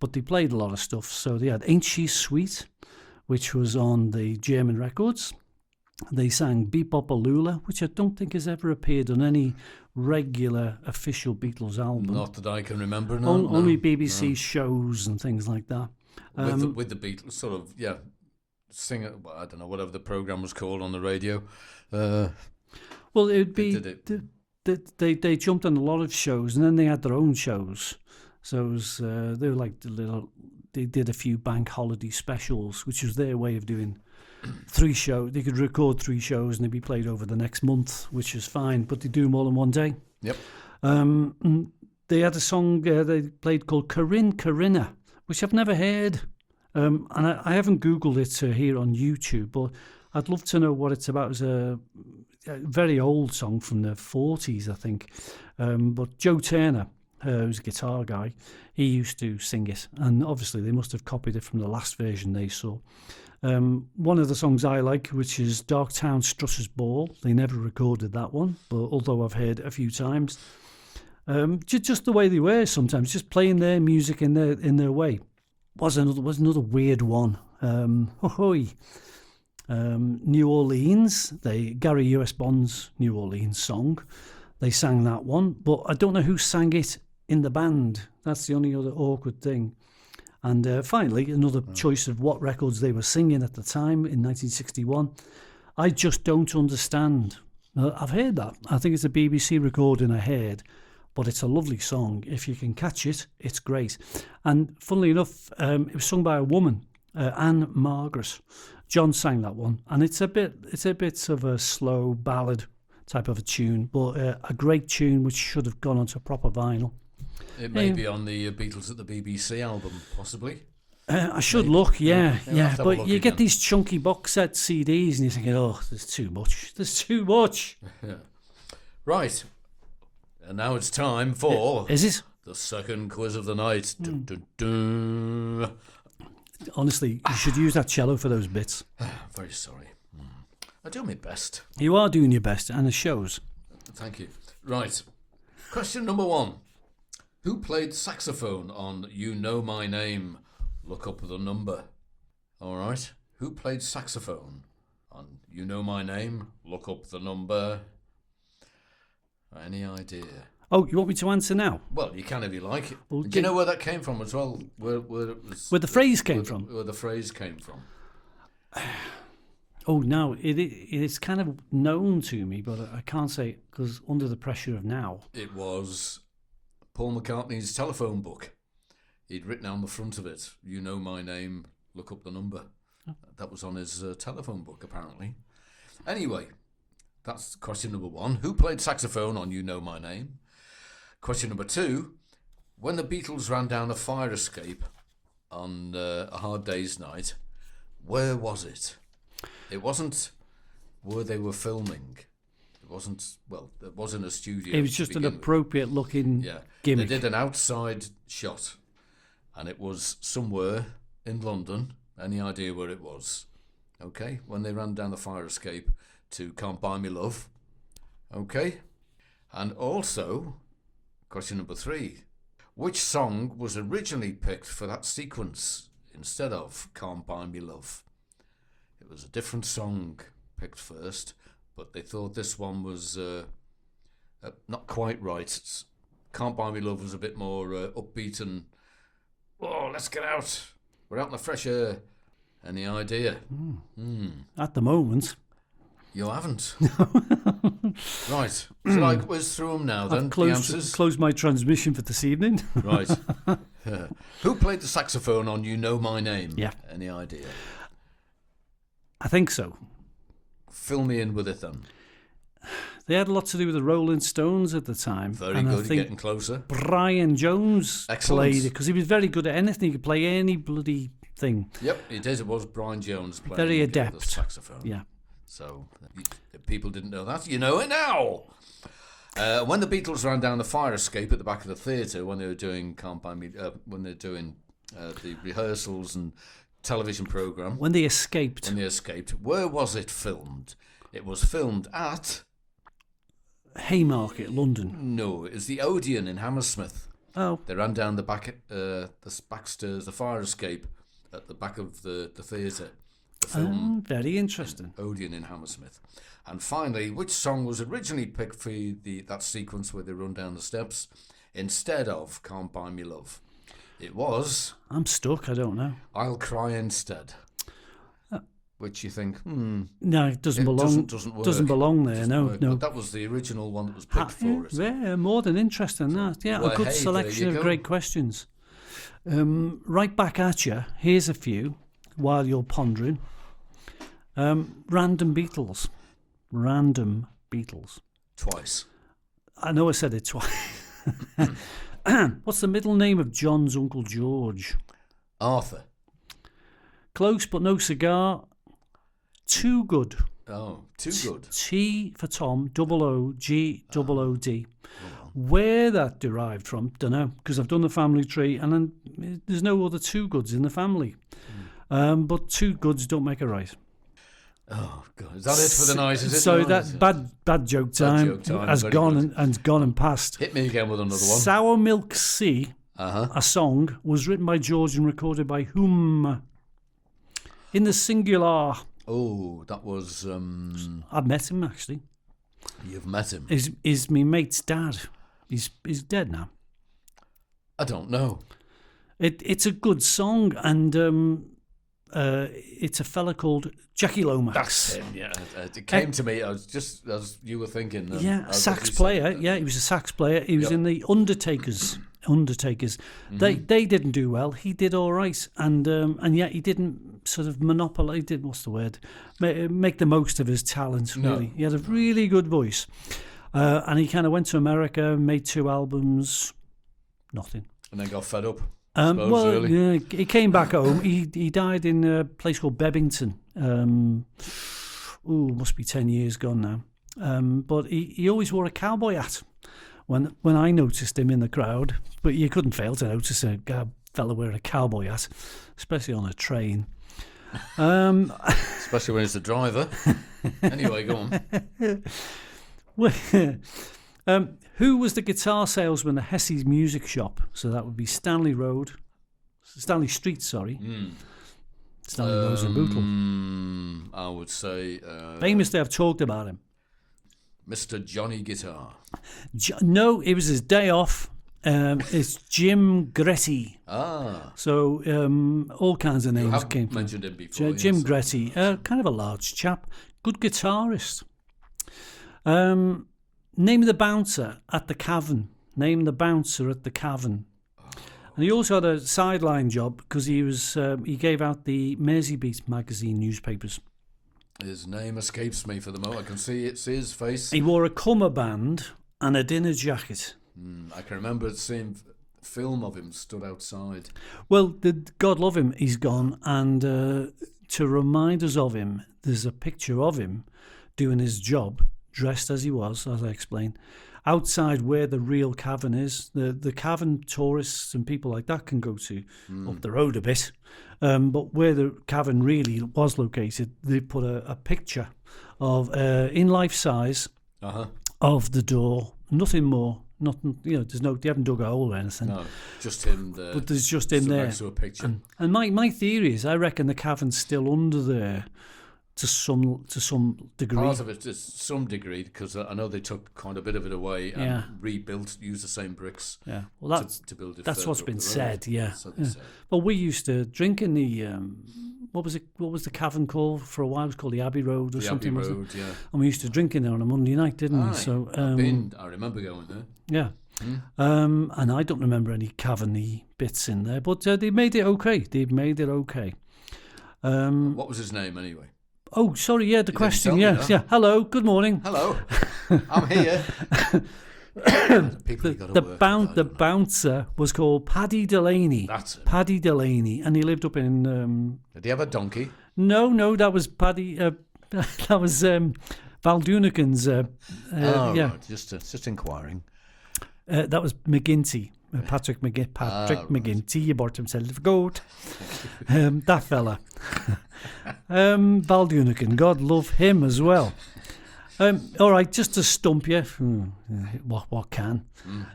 but they played a lot of stuff. So they had Ain't She Sweet, which was on the German records. They sang Beep-Bop-A-Lula, which I don't think has ever appeared on any regular official Beatles album. Not that I can remember. Only BBC shows and things like that. With the Beatles, sort of, yeah, sing it. Well, I don't know, whatever the programme was called on the radio. Well, it would be they jumped on a lot of shows, and then they had their own shows. So it was, they were like they did a few bank holiday specials, which was their way of doing 3 shows. They could record 3 shows and they'd be played over the next month, which is fine, but they do them all in one day. Yep. They had a song they played called Corinna, which I've never heard. And I haven't Googled it here on YouTube, but I'd love to know what it's about. It's a very old song from the 40s, I think. But Joe Turner, who's a guitar guy, he used to sing it. And obviously they must have copied it from the last version they saw. One of the songs I like, which is Darktown Strutter's Ball. They never recorded that one, but although I've heard it a few times. Just the way they were sometimes, just playing their music in their way. Was another weird one. New Orleans, Gary U.S. Bond's New Orleans song. They sang that one, but I don't know who sang it in the band. That's the only other awkward thing. And finally, another choice of what records they were singing at the time in 1961. I Just Don't Understand. I've heard that. I think it's a BBC recording I heard, but it's a lovely song. If you can catch it, it's great. And funnily enough, it was sung by a woman, Anne Margaret, John sang that one, and it's a bit of a slow ballad type of a tune, but a great tune which should have gone onto proper vinyl. It may be on the Beatles at the BBC album, possibly. I should look, yeah. But you get again. these chunky box set CDs, and you're thinking, oh, there's too much. Right. And now it's time for Is it? the second quiz of the night. Dun, dun, dun. Honestly, you should use that cello for those bits. Very sorry. I do my best. You are doing your best, and it shows. Thank you. Right. Question number 1. Who played saxophone on You Know My Name? Look up the number. All right. Who played saxophone on You Know My Name? Look up the number. Any idea? Oh, you want me to answer now? Well, you can if you like. Well, Do you know where that came from as well? Where it was, where the phrase came from? Where the phrase came from. Oh, no, it's kind of known to me, but I can't say because under the pressure of now. It was Paul McCartney's telephone book. He'd written on the front of it, You Know My Name, look up the number. That was on his telephone book, apparently. Anyway, that's question number 1. Who played saxophone on You Know My Name? Question number 2. When the Beatles ran down a fire escape on A Hard Day's Night, where was it? It wasn't where they were filming. It wasn't, well, it wasn't a studio. It was just an appropriate looking gimmick. They did an outside shot, and it was somewhere in London. Any idea where it was? Okay, when they ran down the fire escape to Can't Buy Me Love. Okay, and also, question number 3. Which song was originally picked for that sequence instead of Can't Buy Me Love? It was a different song picked first, but they thought this one was not quite right. Can't Buy Me Love was a bit more upbeat and, oh, let's get out. We're out in the fresh air. Any idea? At the moment. You haven't. Right. Shall I whiz through them now then? I've The answers? closed my transmission for this evening. Right. Who played the saxophone on You Know My Name? Yeah. Any idea? I think so. Fill me in with it then. They had a lot to do with the Rolling Stones at the time. Very and good, I think getting closer. Brian Jones Excellent. played it because he was very good at anything. He could play any bloody thing. Yep, it is. It was Brian Jones playing Very the adept. saxophone. Yeah. So, if people didn't know that, you know it now. When the Beatles ran down the fire escape at the back of the theatre, when they were doing Can't Buy Me, when they were doing the rehearsals and television programme. When they escaped. Where was it filmed? It was filmed at... Haymarket, London. No, it was the Odeon in Hammersmith. Oh. They ran down the back stairs, the fire escape at the back of the theatre. The film. Very interesting. Odeon in Hammersmith. And finally, which song was originally picked for that sequence where they run down the steps instead of Can't Buy Me Love? It was... I'm stuck, I don't know. I'll Cry Instead. Which you think, no, it doesn't belong. Doesn't work. Doesn't belong there. No. But that was the original one that was picked for it. Yeah, more than interesting. That. Yeah, Well, a good hey, selection there you of go. great questions. Right back at you. Here's a few while you're pondering. Random Beatles. Twice. I know I said it twice. What's the middle name of John's Uncle George? Arthur. Close, but no cigar. Too Good. Oh, Too Good. T for Tom, OOGOOD. Where that derived from, don't know, because I've done the family tree and then there's no other Too Goods in the family. But two goods don't make a right. Oh, God. Is that it for the night? Is it? So No, that is it? bad joke time, has very gone good. and gone and passed. Hit me again with another one. Sour Milk Sea, Uh-huh. a song, was written by George and recorded by whom? In the singular. Oh, that was... I've met him, actually. You've met him. Is me mate's dad. He's dead now. I don't know. It's a good song, and it's a fella called Jackie Lomax. That's him, yeah. It came to me, I was just as you were thinking. Yeah, sax player. Yeah, he was a sax player. He was in the Undertaker's undertakers. They didn't do well. He did all right, and yet he didn't sort of monopolize. What's the word? Make the most of his talent. Really, he had a really good voice, and he kind of went to America, made 2 albums, nothing. And then got fed up. Yeah, he came back home. He died in a place called Bebington. Must be 10 years gone now. But he always wore a cowboy hat when I noticed him in the crowd. But you couldn't fail to notice a fella wearing a cowboy hat, especially on a train. Especially when it's the driver. Anyway, go on. Who was the guitar salesman at Hesse's Music Shop? So that would be Stanley Street, sorry. Stanley Rose and Bootle. I would say... famously, I've talked about him. Mr. Johnny Guitar. No, it was his day off. It's Jim Gretty. So all kinds of names came from mentioned him before. Jim Gretty, kind of a large chap. Good guitarist. Name the bouncer at the Cavern. Name the bouncer at the Cavern. And he also had a sideline job because he gave out the Merseybeat magazine newspapers. His name escapes me for the moment. I can see his face. He wore a cummerbund and a dinner jacket. I can remember seeing film of him stood outside. Well, God love him, he's gone. And to remind us of him, there's a picture of him doing his job, dressed as he was, as I explained, outside where the real cavern is. The cavern tourists and people like that can go to up the road a bit. But where the cavern really was located, they put a picture of, in life size, of the door. Nothing more. Nothing. They haven't dug a hole or anything. No, just him there. But there's just him there. Next to a picture. And my theory is, I reckon the cavern's still under there. To some degree. Part of it to some degree, because I know they took quite a bit of it away and rebuilt, used the same bricks. Yeah, well, to build it. That's what's been said. Yeah. Said. Well, we used to drink in the what was it? What was the cavern called for a while? It was called the Abbey Road or something. The Abbey Road, yeah. And we used to drink in there on a Monday night, didn't we? So I remember going there. Yeah. And I don't remember any caverny bits in there, but they made it okay. What was his name anyway? Oh, sorry, yeah, the question, yes. Yeah. Hello, good morning. Hello, I'm here. The bouncer was called Paddy Delaney. That's it. Paddy Delaney, and he lived up in... Did he have a donkey? No, that was Paddy... that was Val Dunican's... Right, just inquiring. That was McGinty. Patrick McGinty, you bought himself a goat. That fella. Val Dunican, God love him as well. All right, just to stump you, what can?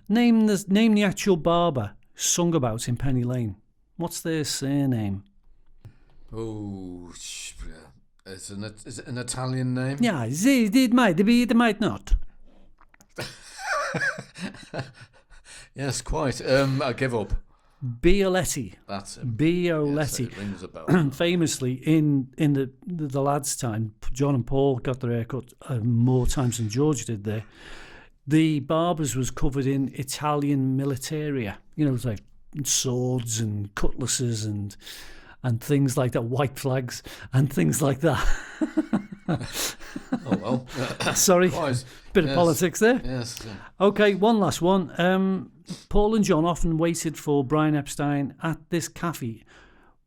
Name the actual barber sung about in Penny Lane. What's their surname? Oh, is it an Italian name? Yeah, it might be, it might not. Yes, quite. I give up. Bioletti. That's it. Bioletti. Yes, it rings a bell. Famously, in the lads' time, John and Paul got their haircut more times than George did there. The barbers was covered in Italian militaria. It was like swords and cutlasses and things like that, white flags and things like that. Oh, well. Sorry, bit of politics there. Yes. Okay, one last one. Paul and John often waited for Brian Epstein at this cafe,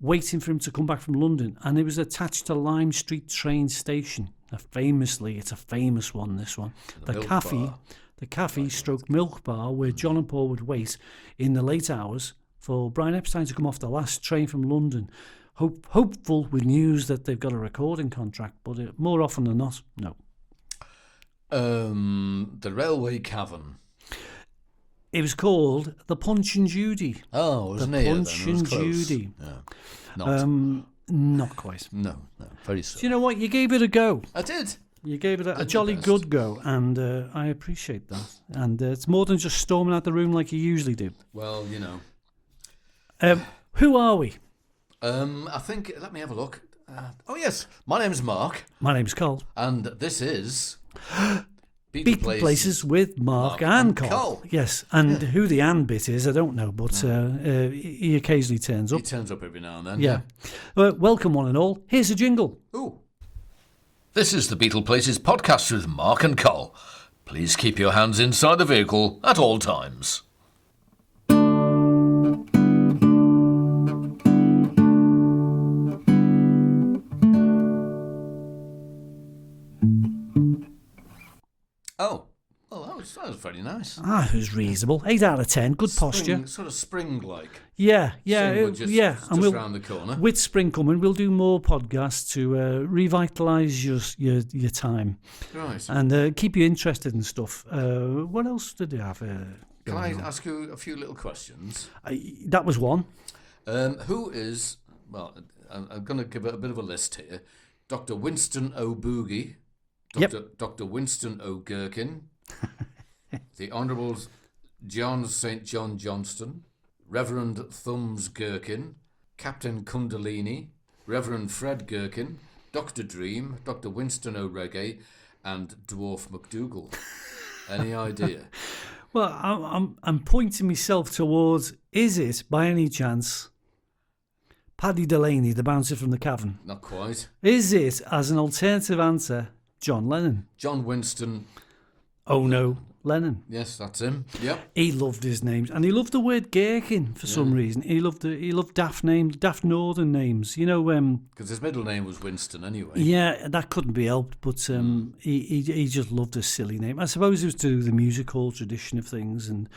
waiting for him to come back from London, and it was attached to Lime Street train station. Famously, it's a famous one, this one. The cafe stroke milk bar where John and Paul would wait in the late hours for Brian Epstein to come off the last train from London. Hopeful with news that they've got a recording contract, but more often than not, no. The Railway Cavern. It was called the Punch and Judy. Oh, it was near then. Punch and Judy. Yeah. Not quite. No, very slow. Do you know what? You gave it a go. I did. You gave it a jolly good go, and I appreciate that. And it's more than just storming out the room like you usually do. Well, Who are we? I think, let me have a look. Oh, yes. My name's Mark. My name's Carl. And this is... Beatleplaces with Mark and Cole. Yes, and who the and bit is, I don't know, but he occasionally turns up. He turns up every now and then. Yeah. Welcome, one and all. Here's a jingle. Ooh. This is the Beatleplaces podcast with Mark and Cole. Please keep your hands inside the vehicle at all times. Oh, well, that was very nice. It was reasonable. 8 out of 10. Good posture. Sort of spring-like. Yeah. Just round the corner. With spring coming, we'll do more podcasts to revitalise your time. Right. And keep you interested in stuff. What else did you have? Can I ask you a few little questions? That was one. Who is, well, I'm going to give it a bit of a list here. Dr. Winston O'Boogie. Dr. Winston O'Gherkin, the Honourable John St. John Johnston, Reverend Thumbs Gherkin, Captain Kundalini, Reverend Fred Gherkin, Dr. Dream, Dr. Winston O'Reggae, and Dwarf McDougall. Any idea? Well, I'm pointing myself towards, is it, by any chance, Paddy Delaney, the bouncer from the cavern? Not quite. Is it, as an alternative answer, John Lennon? John Winston. Oh no, Lennon. Yes, that's him. Yep. He loved his names, and he loved the word Gherkin for some reason. He loved daft names, daft northern names. You know, because his middle name was Winston anyway. Yeah, that couldn't be helped. But he just loved a silly name. I suppose it was to do with the music hall tradition of things, and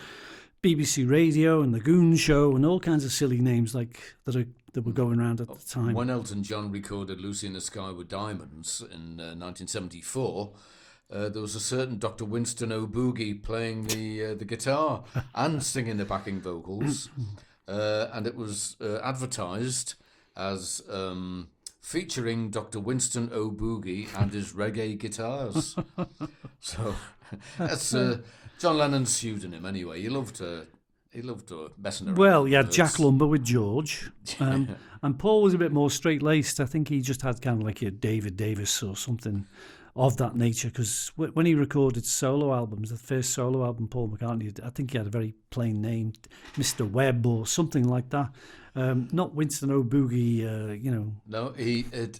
BBC Radio and the Goon Show and all kinds of silly names like that were going around at the time. When Elton John recorded Lucy in the Sky with Diamonds in 1974, there was a certain Dr. Winston O'Boogie playing the guitar and singing the backing vocals, and it was advertised as featuring Dr. Winston O'Boogie and his reggae guitars. So that's John Lennon's pseudonym anyway. He loved messing around. Well, you had Jack Lumber with George, and Paul was a bit more straight-laced. I think he just had kind of like a David Davis or something of that nature, because when he recorded solo albums, the first solo album, Paul McCartney, I think he had a very plain name, Mr. Webb or something like that. Not Winston O'Boogie, No,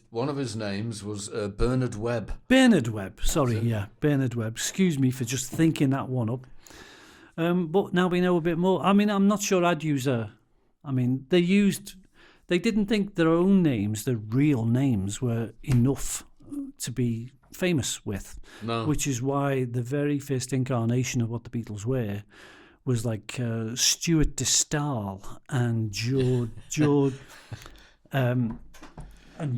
one of his names was Bernard Webb. Bernard Webb, sorry, Bernard Webb. Excuse me for just thinking that one up. But now we know a bit more. I mean, I'm not sure I'd use they didn't think their own names, their real names, were enough to be famous with. No. Which is why the very first incarnation of what the Beatles were was like Stuart de Stael and George and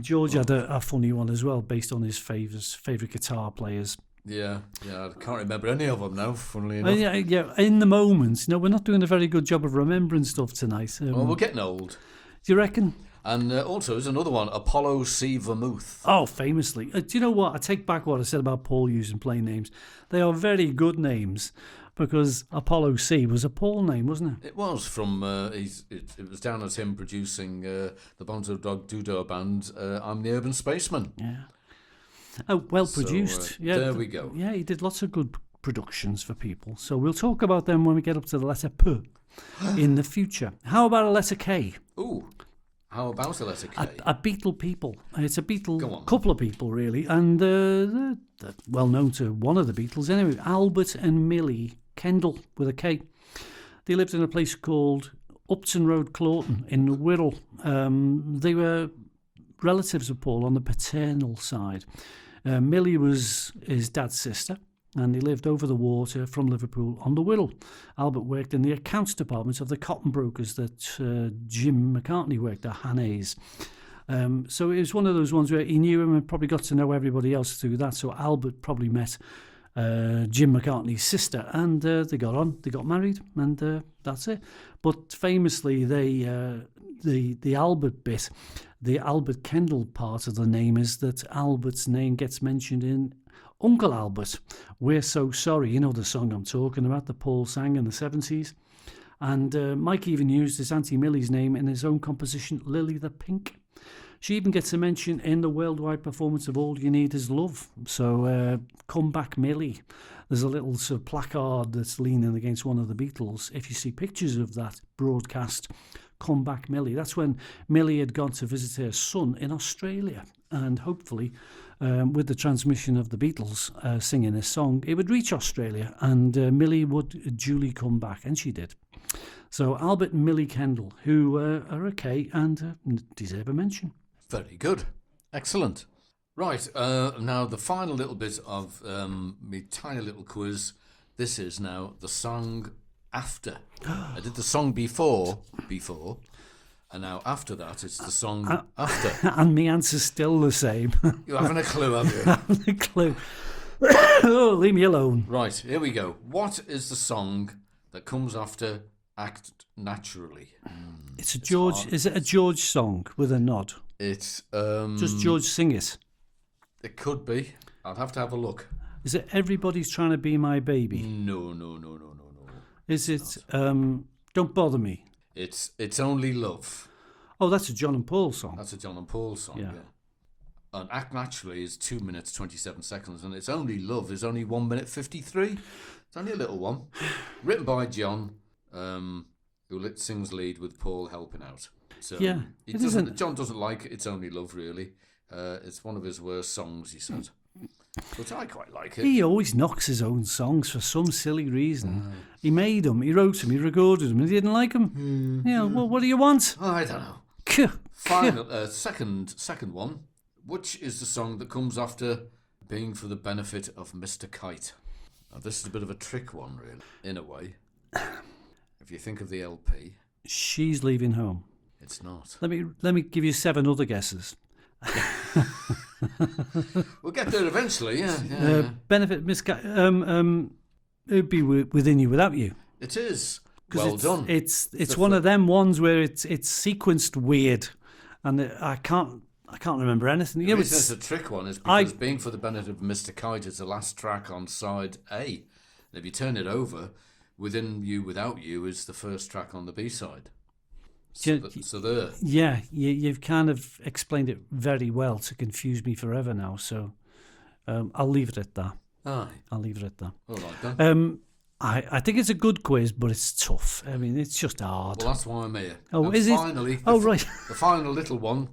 George had a funny one as well, based on his favourite guitar players. Yeah, I can't remember any of them now, funnily enough. Yeah, in the moment. We're not doing a very good job of remembering stuff tonight. Well, we're getting old. Do you reckon? And also, there's another one, Apollo C. Vermouth. Oh, famously. Do you know what? I take back what I said about Paul using plain names. They are very good names, because Apollo C was a Paul name, wasn't it? It was from, it was down as him producing the Bonzo Dog Doodah band, I'm the Urban Spaceman. Yeah. Oh, well produced. There we go. Yeah, he did lots of good productions for people. So we'll talk about them when we get up to the letter P in the future. How about a letter K? Ooh, how about the letter K? A Beatle people. It's a Beatle, couple of people really, and they're well known to one of the Beatles anyway. Albert and Millie Kendall with a K. They lived in a place called Upton Road, Clawton in Wirral. They were relatives of Paul on the paternal side. Millie was his dad's sister, and he lived over the water from Liverpool on the Wirral. Albert worked in the accounts department of the cotton brokers that Jim McCartney worked at, Hannays. So it was one of those ones where he knew him and probably got to know everybody else through that. So Albert probably met Jim McCartney's sister, and they got on, they got married, and that's it. But famously, the Albert bit, the Albert Kendall part of the name is that Albert's name gets mentioned in Uncle Albert, We're So Sorry. You know the song I'm talking about that Paul sang in the 70s. And Mike even used his Auntie Millie's name in his own composition, Lily the Pink. She even gets a mention in the worldwide performance of All You Need Is Love. So, Come Back Millie. There's a little sort of placard that's leaning against one of the Beatles. If you see pictures of that broadcast, Come Back Millie, that's when Millie had gone to visit her son in Australia. And hopefully, with the transmission of the Beatles singing this song, it would reach Australia and Millie would duly come back. And she did. So Albert and Millie Kendall, who are okay and deserve a mention. Very good. Excellent. Right, now the final little bit of my tiny little quiz. This is now the song after. I did the song before, and now after that it's the song after. And my answer's still the same. You haven't a clue, have you? haven't a clue. Oh, leave me alone. Right, here we go. What is the song that comes after Act Naturally? It's a George. Is it a George song with a nod? It's Does George sing it? It could be. I'll have to have a look. Is it Everybody's Trying to Be My Baby? No. Is it Don't Bother Me? It's Only Love. Oh, that's a John and Paul song. That's a John and Paul song, yeah. And Act Naturally is 2 minutes 27 seconds, and It's Only Love is only 1 minute 53. It's only a little one. Written by John, who sings lead with Paul helping out. So yeah, John doesn't like It's Only Love, really. It's one of his worst songs, he said. But I quite like it. He always knocks his own songs for some silly reason. He made them, he wrote them, he recorded them, and he didn't like them. Yeah, well, what do you want? I don't know. Final, second one. Which is the song that comes after Being for the Benefit of Mr. Kite? Now, this is a bit of a trick one, really, in a way. If you think of the LP. She's Leaving Home. It's not. Let me give you 7 other guesses. We'll get there eventually, yeah. Benefit it'd be Within You Without You. It is. Well done. It's one of them ones where it's sequenced weird, and I can't remember anything. The reason it's a trick one is because Being for the Benefit of Mr. Kite is the last track on side A. And if you turn it over, Within You Without You is the first track on the B side. So there. Yeah, you've kind of explained it very well to confuse me forever now. So I'll leave it at that. Aye. I'll leave it at that. All right then. I think it's a good quiz, but it's tough. I mean, it's just hard. Well, that's why I'm here. Oh, and is finally, it? Oh, right. The final little one,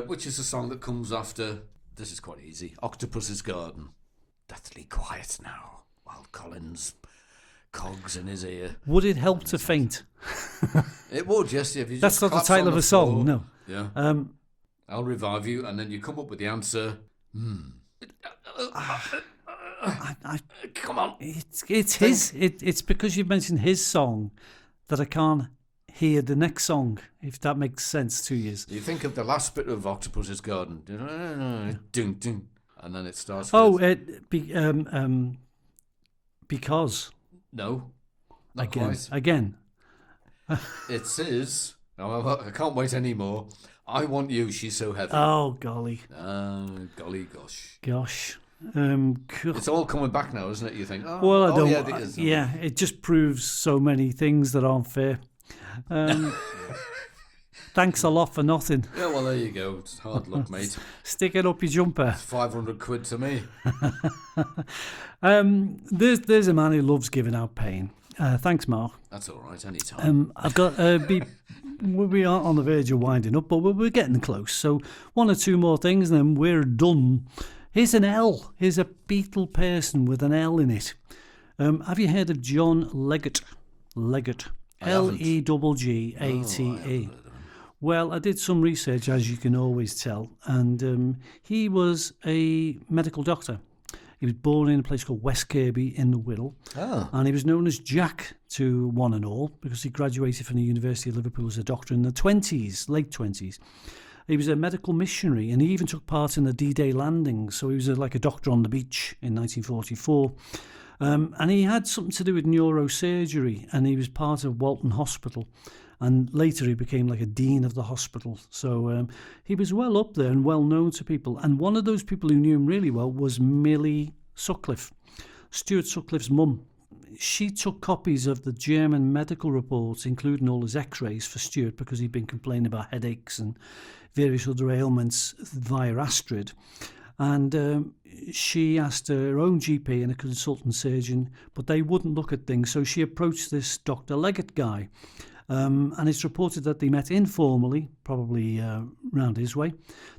which is the song that comes after. This is quite easy. Octopus's Garden. Deathly quiet now, while Collins cogs in his ear. Would it help to faint? It would, yes. If you That's not the title of a song, no. Yeah. I'll revive you, and then you come up with the answer. Come on. It's his. It's because you've mentioned his song that I can't hear the next song, if that makes sense to you. You think of the last bit of Octopus's Garden. Ding, ding. And then it starts with... Oh, because... No, not quite. Again. It says... No, I can't wait anymore. I Want You, She's So Heavy. Oh, golly. Golly gosh. Gosh. It's all coming back now, isn't it? You think, well, I don't. Yeah, it is. Yeah, it just proves so many things that aren't fair. Thanks a lot for nothing. Yeah, well, there you go. It's hard luck, mate. Stick it up your jumper. It's 500 quid to me. There's a man who loves giving out pain. Thanks, Mark. That's all right, anytime. I've got we aren't on the verge of winding up, but we're getting close. So 1 or 2 more things, and then we're done. Here's an L. Here's a Beatle person with an L in it. Have you heard of John Leggate? Leggate. Leggate. Well, I did some research, as you can always tell, and he was a medical doctor. He was born in a place called West Kirby in the Wirral, and he was known as Jack to one and all because he graduated from the University of Liverpool as a doctor in the late 20s. He was a medical missionary, and he even took part in the D-Day landings, so he was like a doctor on the beach in 1944. And he had something to do with neurosurgery, and he was part of Walton Hospital. And later he became like a dean of the hospital. So he was well up there and well known to people. And one of those people who knew him really well was Millie Sutcliffe, Stuart Sutcliffe's mum. she took copies of the German medical reports, including all his x-rays for Stuart, because he'd been complaining about headaches and various other ailments via Astrid. And she asked her own GP and a consultant surgeon, but they wouldn't look at things. So she approached this Dr. Leggett guy. And it's reported that they met informally, probably round his way,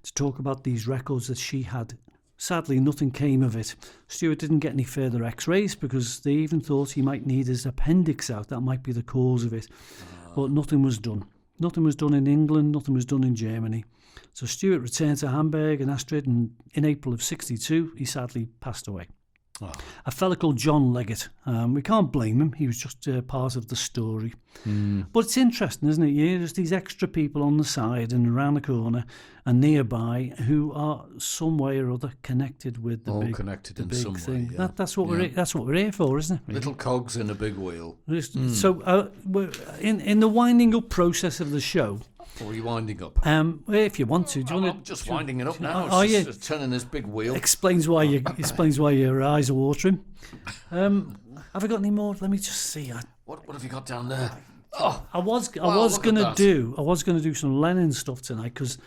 to talk about these records that she had. Sadly, nothing came of it. Stuart didn't get any further x-rays because they even thought he might need his appendix out. That might be the cause of it. But nothing was done. Nothing was done in England, nothing was done in Germany. So Stuart returned to Hamburg and Astrid, and in April of 1962, he sadly passed away. Oh. A fella called John Leggett. We can't blame him. He was just part of the story. But it's interesting, isn't it? There's these extra people on the side and around the corner and nearby who are some way or other connected with the all big, connected the in big some thing. way. Yeah. That's what we're here for, isn't it? Really? Little cogs in a big wheel. So we're in the winding up process of the show. Or are you winding up? If you want to, do you want I'm just winding it up now. Are you? It's turning this big wheel. Explains why your eyes are watering. Have I got any more? Let me just see. What have you got down there? Oh, I was going to do some Lennon stuff tonight because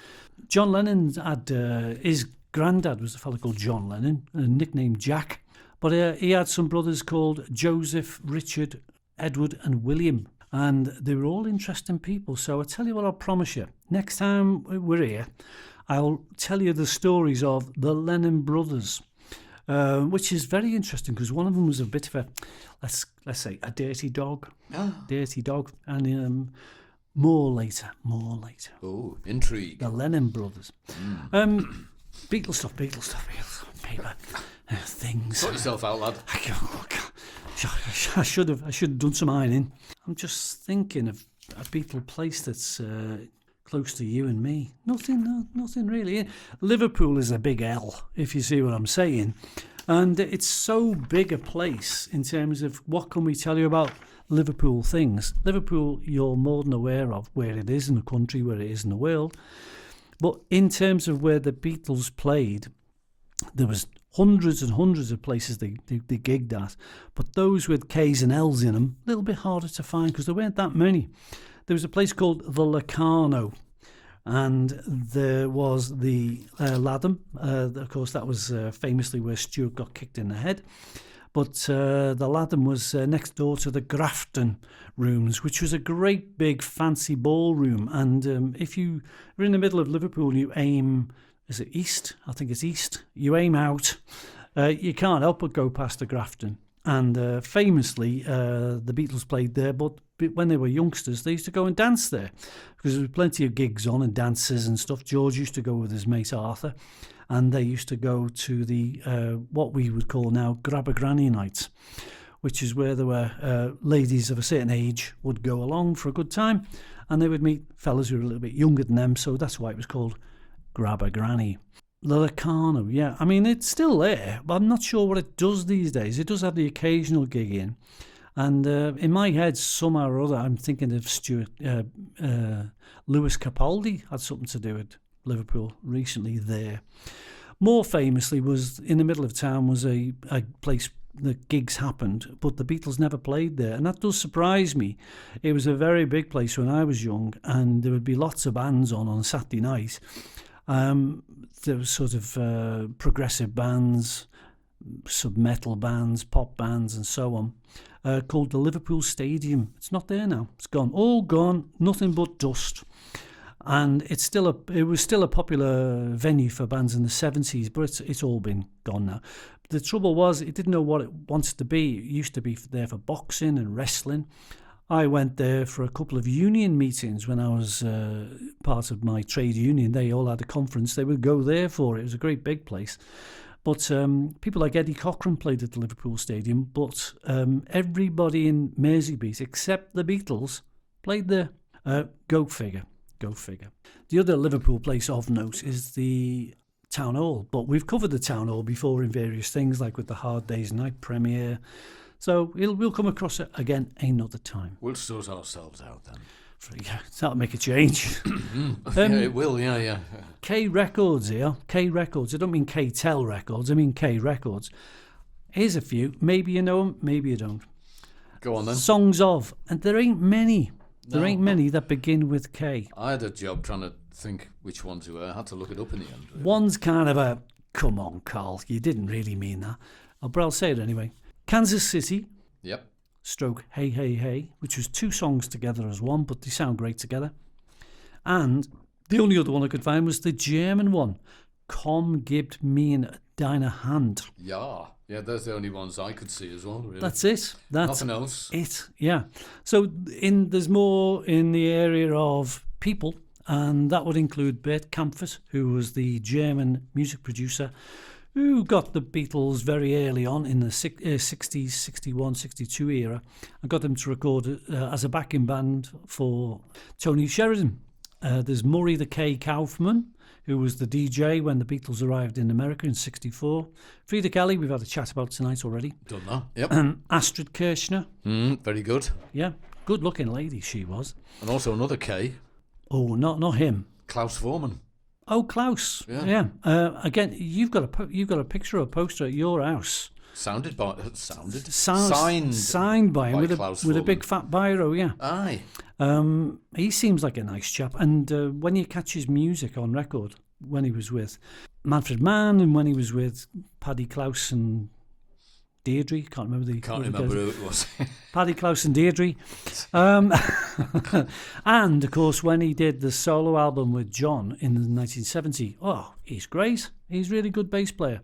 John Lennon had his granddad was a fellow called John Lennon, nicknamed Jack, but he had some brothers called Joseph, Richard, Edward, and William. And they were all interesting people. So I'll tell you what, I'll promise you. Next time we're here, I'll tell you the stories of the Lennon brothers, which is very interesting because one of them was a bit of a, let's say, a dirty dog. Dirty dog. And more later. Oh, intrigue. The Lennon brothers. Beatles stuff, paper, things. Sort yourself out, lad. I should have done some ironing. I'm just thinking of a Beatle place that's close to you and me. Nothing really. Liverpool is a big L, if you see what I'm saying. And it's so big a place in terms of what can we tell you about Liverpool things. Liverpool, you're more than aware of where it is in the country, where it is in the world. But in terms of where the Beatles played, there was hundreds and hundreds of places they gigged at, but those with K's and L's in them, a little bit harder to find because there weren't that many. There was a place called the Locarno, and there was the Latham. Of course, that was famously where Stuart got kicked in the head. But the Latham was next door to the Grafton Rooms, which was a great big fancy ballroom. And if you were in the middle of Liverpool, you aim... Is it east? I think it's east. You aim out. You can't help but go past the Grafton. And famously, the Beatles played there, but when they were youngsters, they used to go and dance there because there was plenty of gigs on and dances and stuff. George used to go with his mate Arthur, and they used to go to the what we would call now Grab a Granny nights, which is where there were ladies of a certain age would go along for a good time, and they would meet fellas who were a little bit younger than them, so that's why it was called Grab a Granny. The Locarno, yeah. I mean, it's still there, but I'm not sure what it does these days. It does have the occasional gig in. And in my head, somehow or other, I'm thinking of Stuart. Lewis Capaldi had something to do with Liverpool recently there. More famously was in the middle of town was a place the gigs happened, but the Beatles never played there. And that does surprise me. It was a very big place when I was young, and there would be lots of bands on Saturday night. There was sort of progressive bands, sub-metal bands, pop bands and so on, called the Liverpool Stadium. It's not there now. It's gone. All gone. Nothing but dust. And it was still a popular venue for bands in the 70s, but it's all been gone now. The trouble was it didn't know what it wanted to be. It used to be there for boxing and wrestling. I went there for a couple of union meetings when I was part of my trade union. They all had a conference. They would go there for it. It was a great big place. But people like Eddie Cochran played at the Liverpool Stadium, but everybody in Merseybeat, except the Beatles, played there. Go figure. The other Liverpool place of note is the Town Hall. But we've covered the Town Hall before in various things, like with the Hard Day's Night premiere. So we'll come across it again another time. We'll sort ourselves out then. Yeah, that'll make a change. Yeah, it will, yeah. K Records here. K Records. I don't mean K-Tel Records. I mean K Records. Here's a few. Maybe you know them, maybe you don't. Go on then. Songs of, and there ain't many. There ain't many that begin with K. I had a job trying to think which ones were. I had to look it up in the end. Really. One's kind of a, come on, Carl, you didn't really mean that. But I'll say it anyway. Kansas City, Yep. stroke Hey Hey Hey, which was 2 songs together as one, but they sound great together. And the only other one I could find was the German one, Komm gibt mir deine Hand. Yeah. Yeah, those are the only ones I could see as well, really. That's it. That's Nothing else. it. Yeah. So there's more in the area of people, and that would include Bert Kaempfert, who was the German music producer who got the Beatles very early on in the 60s, 61, 62 era, and got them to record as a backing band for Tony Sheridan. There's Murray the K. Kaufman, who was the DJ when the Beatles arrived in America in 64. Frida Kelly, we've had a chat about tonight already. Done that. Yep. Astrid Kirchner. Very good. Yeah, good-looking lady she was. And also another K, Oh, not him. Klaus Vormann. Oh, Klaus. Yeah. Again, you've got a picture or a poster at your house. Signed Signed by him Klaus with a Vormann. big fat biro, yeah. Aye. He seems like a nice chap. And when you catch his music on record, when he was with Manfred Mann and when he was with Paddy Klaus and Deirdre, can't remember who it was. Paddy Klaus and Deirdre. And, of course, when he did the solo album with John in 1970, he's great. He's a really good bass player.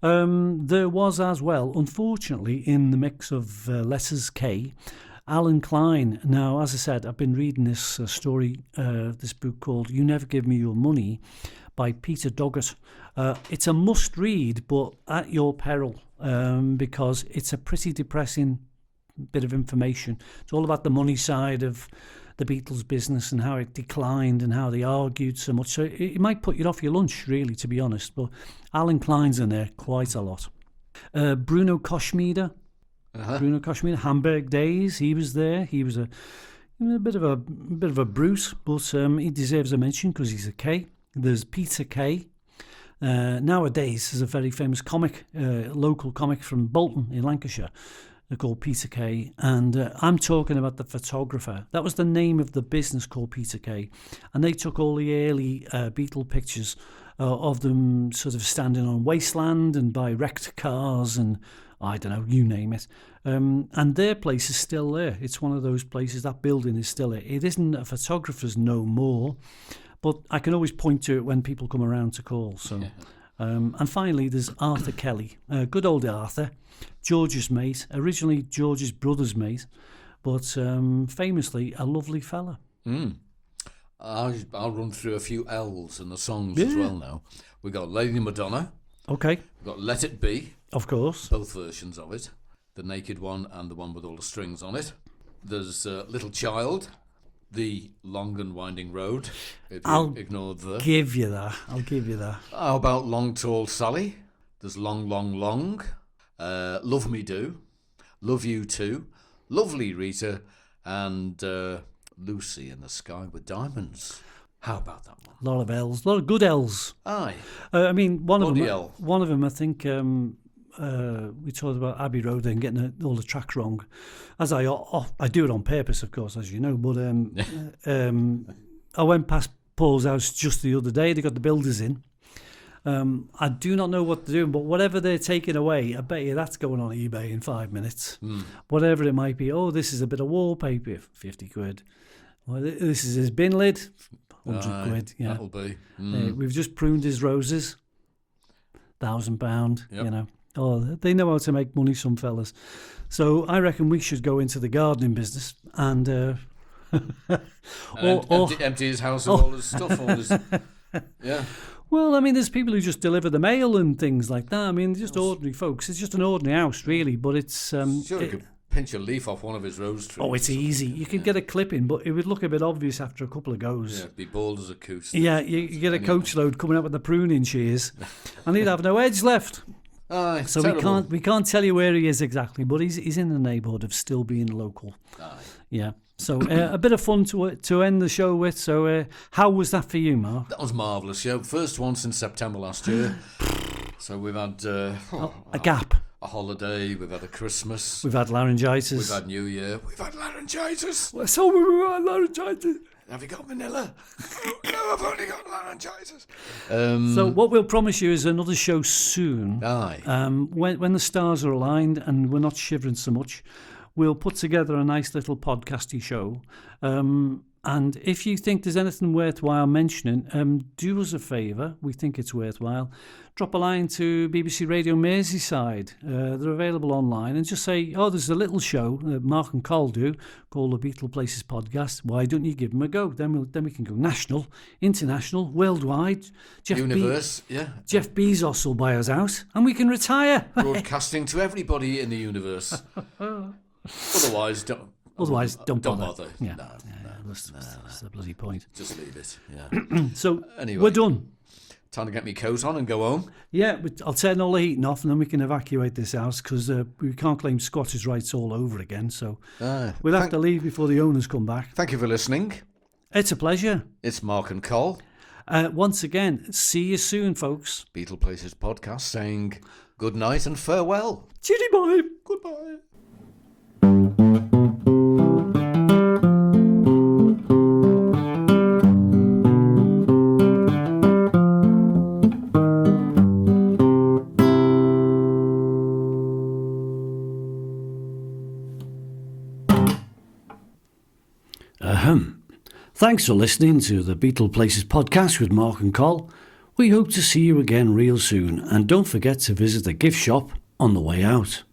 There was as well, unfortunately, in the mix of letters K, Alan Klein. Now, as I said, I've been reading this story, this book called You Never Give Me Your Money by Peter Doggett. It's a must-read, but at your peril, because it's a pretty depressing bit of information. It's all about the money side of the Beatles business and how it declined and how they argued so much. So it might put you off your lunch, really, to be honest. But Alan Klein's in there quite a lot. Bruno Koschmider. Bruno Koschmider, Hamburg Days. He was there. He was a bit of a brute, but he deserves a mention because he's a K. There's Peter Kay. Nowadays, there's a very famous comic, local comic from Bolton in Lancashire. They're called Peter Kay, and I'm talking about the photographer. That was the name of the business, called Peter Kay, and they took all the early Beatle pictures of them sort of standing on wasteland and by wrecked cars and I don't know, you name it. And their place is still there. It's one of those places, that building is still there. It isn't a photographer's no more, but I can always point to it when people come around to call. So, and finally, there's Arthur Kelly, good old Arthur, George's mate, originally George's brother's mate, but famously a lovely fella. I'll run through a few L's in the songs as well now. We got Lady Madonna. Okay. We got Let It Be. Of course. Both versions of it. The naked one and the one with all the strings on it. There's Little Child. The Long and Winding Road. If you ignored the. Give you that. I'll give you that. How about Long Tall Sally? There's Long, Long, Long. Love Me Do. Love You Too. Lovely Rita. And Lucy in the Sky with Diamonds. How about that one? A lot of L's. A lot of good L's. Aye. I mean, one of L. them, I think, we talked about Abbey Road and getting all the tracks wrong. As I do it on purpose, of course, as you know. But I went past Paul's house just the other day. They got the builders in. I do not know what they're doing, but whatever they're taking away, I bet you that's going on eBay in 5 minutes. Whatever it might be. Oh, this is a bit of wallpaper, 50 quid. Well, this is his bin lid, 100 quid. Yeah, that'll be. We've just pruned his roses, £1,000. Yep. You know. Oh, they know how to make money, some fellas. So I reckon we should go into the gardening business and empty his house of all his stuff. Yeah. Well, I mean, there's people who just deliver the mail and things like that. I mean, just ordinary folks. It's just an ordinary house, really, but it's... sure, you could pinch a leaf off one of his rose trees. Oh, it's easy. You could get a clipping, but it would look a bit obvious after a couple of goes. Yeah, it'd be bald as a goose. Yeah, you get a coach load coming up with the pruning shears, and he'd have no edge left. Aye, so terrible. we can't tell you where he is exactly, but he's in the neighbourhood of still being local. Aye. Yeah. So a bit of fun to end the show with. So how was that for you, Mark? That was marvellous. Yeah, first one since September last year. So we've had a gap. a holiday, we've had a Christmas, We've had laryngitis. we've had New Year, we've had laryngitis. So we've had laryngitis. Have you got vanilla? No, I've only got laryngitis. So what we'll promise you is another show soon. Aye. When the stars are aligned and we're not shivering so much, we'll put together a nice little podcasty show. And if you think there's anything worthwhile mentioning, do us a favour. We think it's worthwhile. Drop a line to BBC Radio Merseyside. They're available online. And just say, there's a little show that Mark and Col do called the Beatleplaces Podcast. Why don't you give them a go? Then we can go national, international, worldwide. Universe, yeah. Jeff Bezos will buy us out and we can retire. Broadcasting to everybody in the universe. Otherwise, don't bother. Yeah. That's the bloody point. Just leave it. Yeah. So Anyway. we're done. Time to get my coat on and go home. Yeah, but I'll turn all the heating off and then we can evacuate this house because we can't claim squatters' rights all over again. So we'll have to leave before the owners come back. Thank you for listening. It's a pleasure. It's Mark and Col. Once again, see you soon, folks. Beatleplaces Podcast saying good night and farewell. Chitty bye. Goodbye. Thanks for listening to the Beatleplaces Podcast with Mark and Col. We hope to see you again real soon, and don't forget to visit the gift shop on the way out.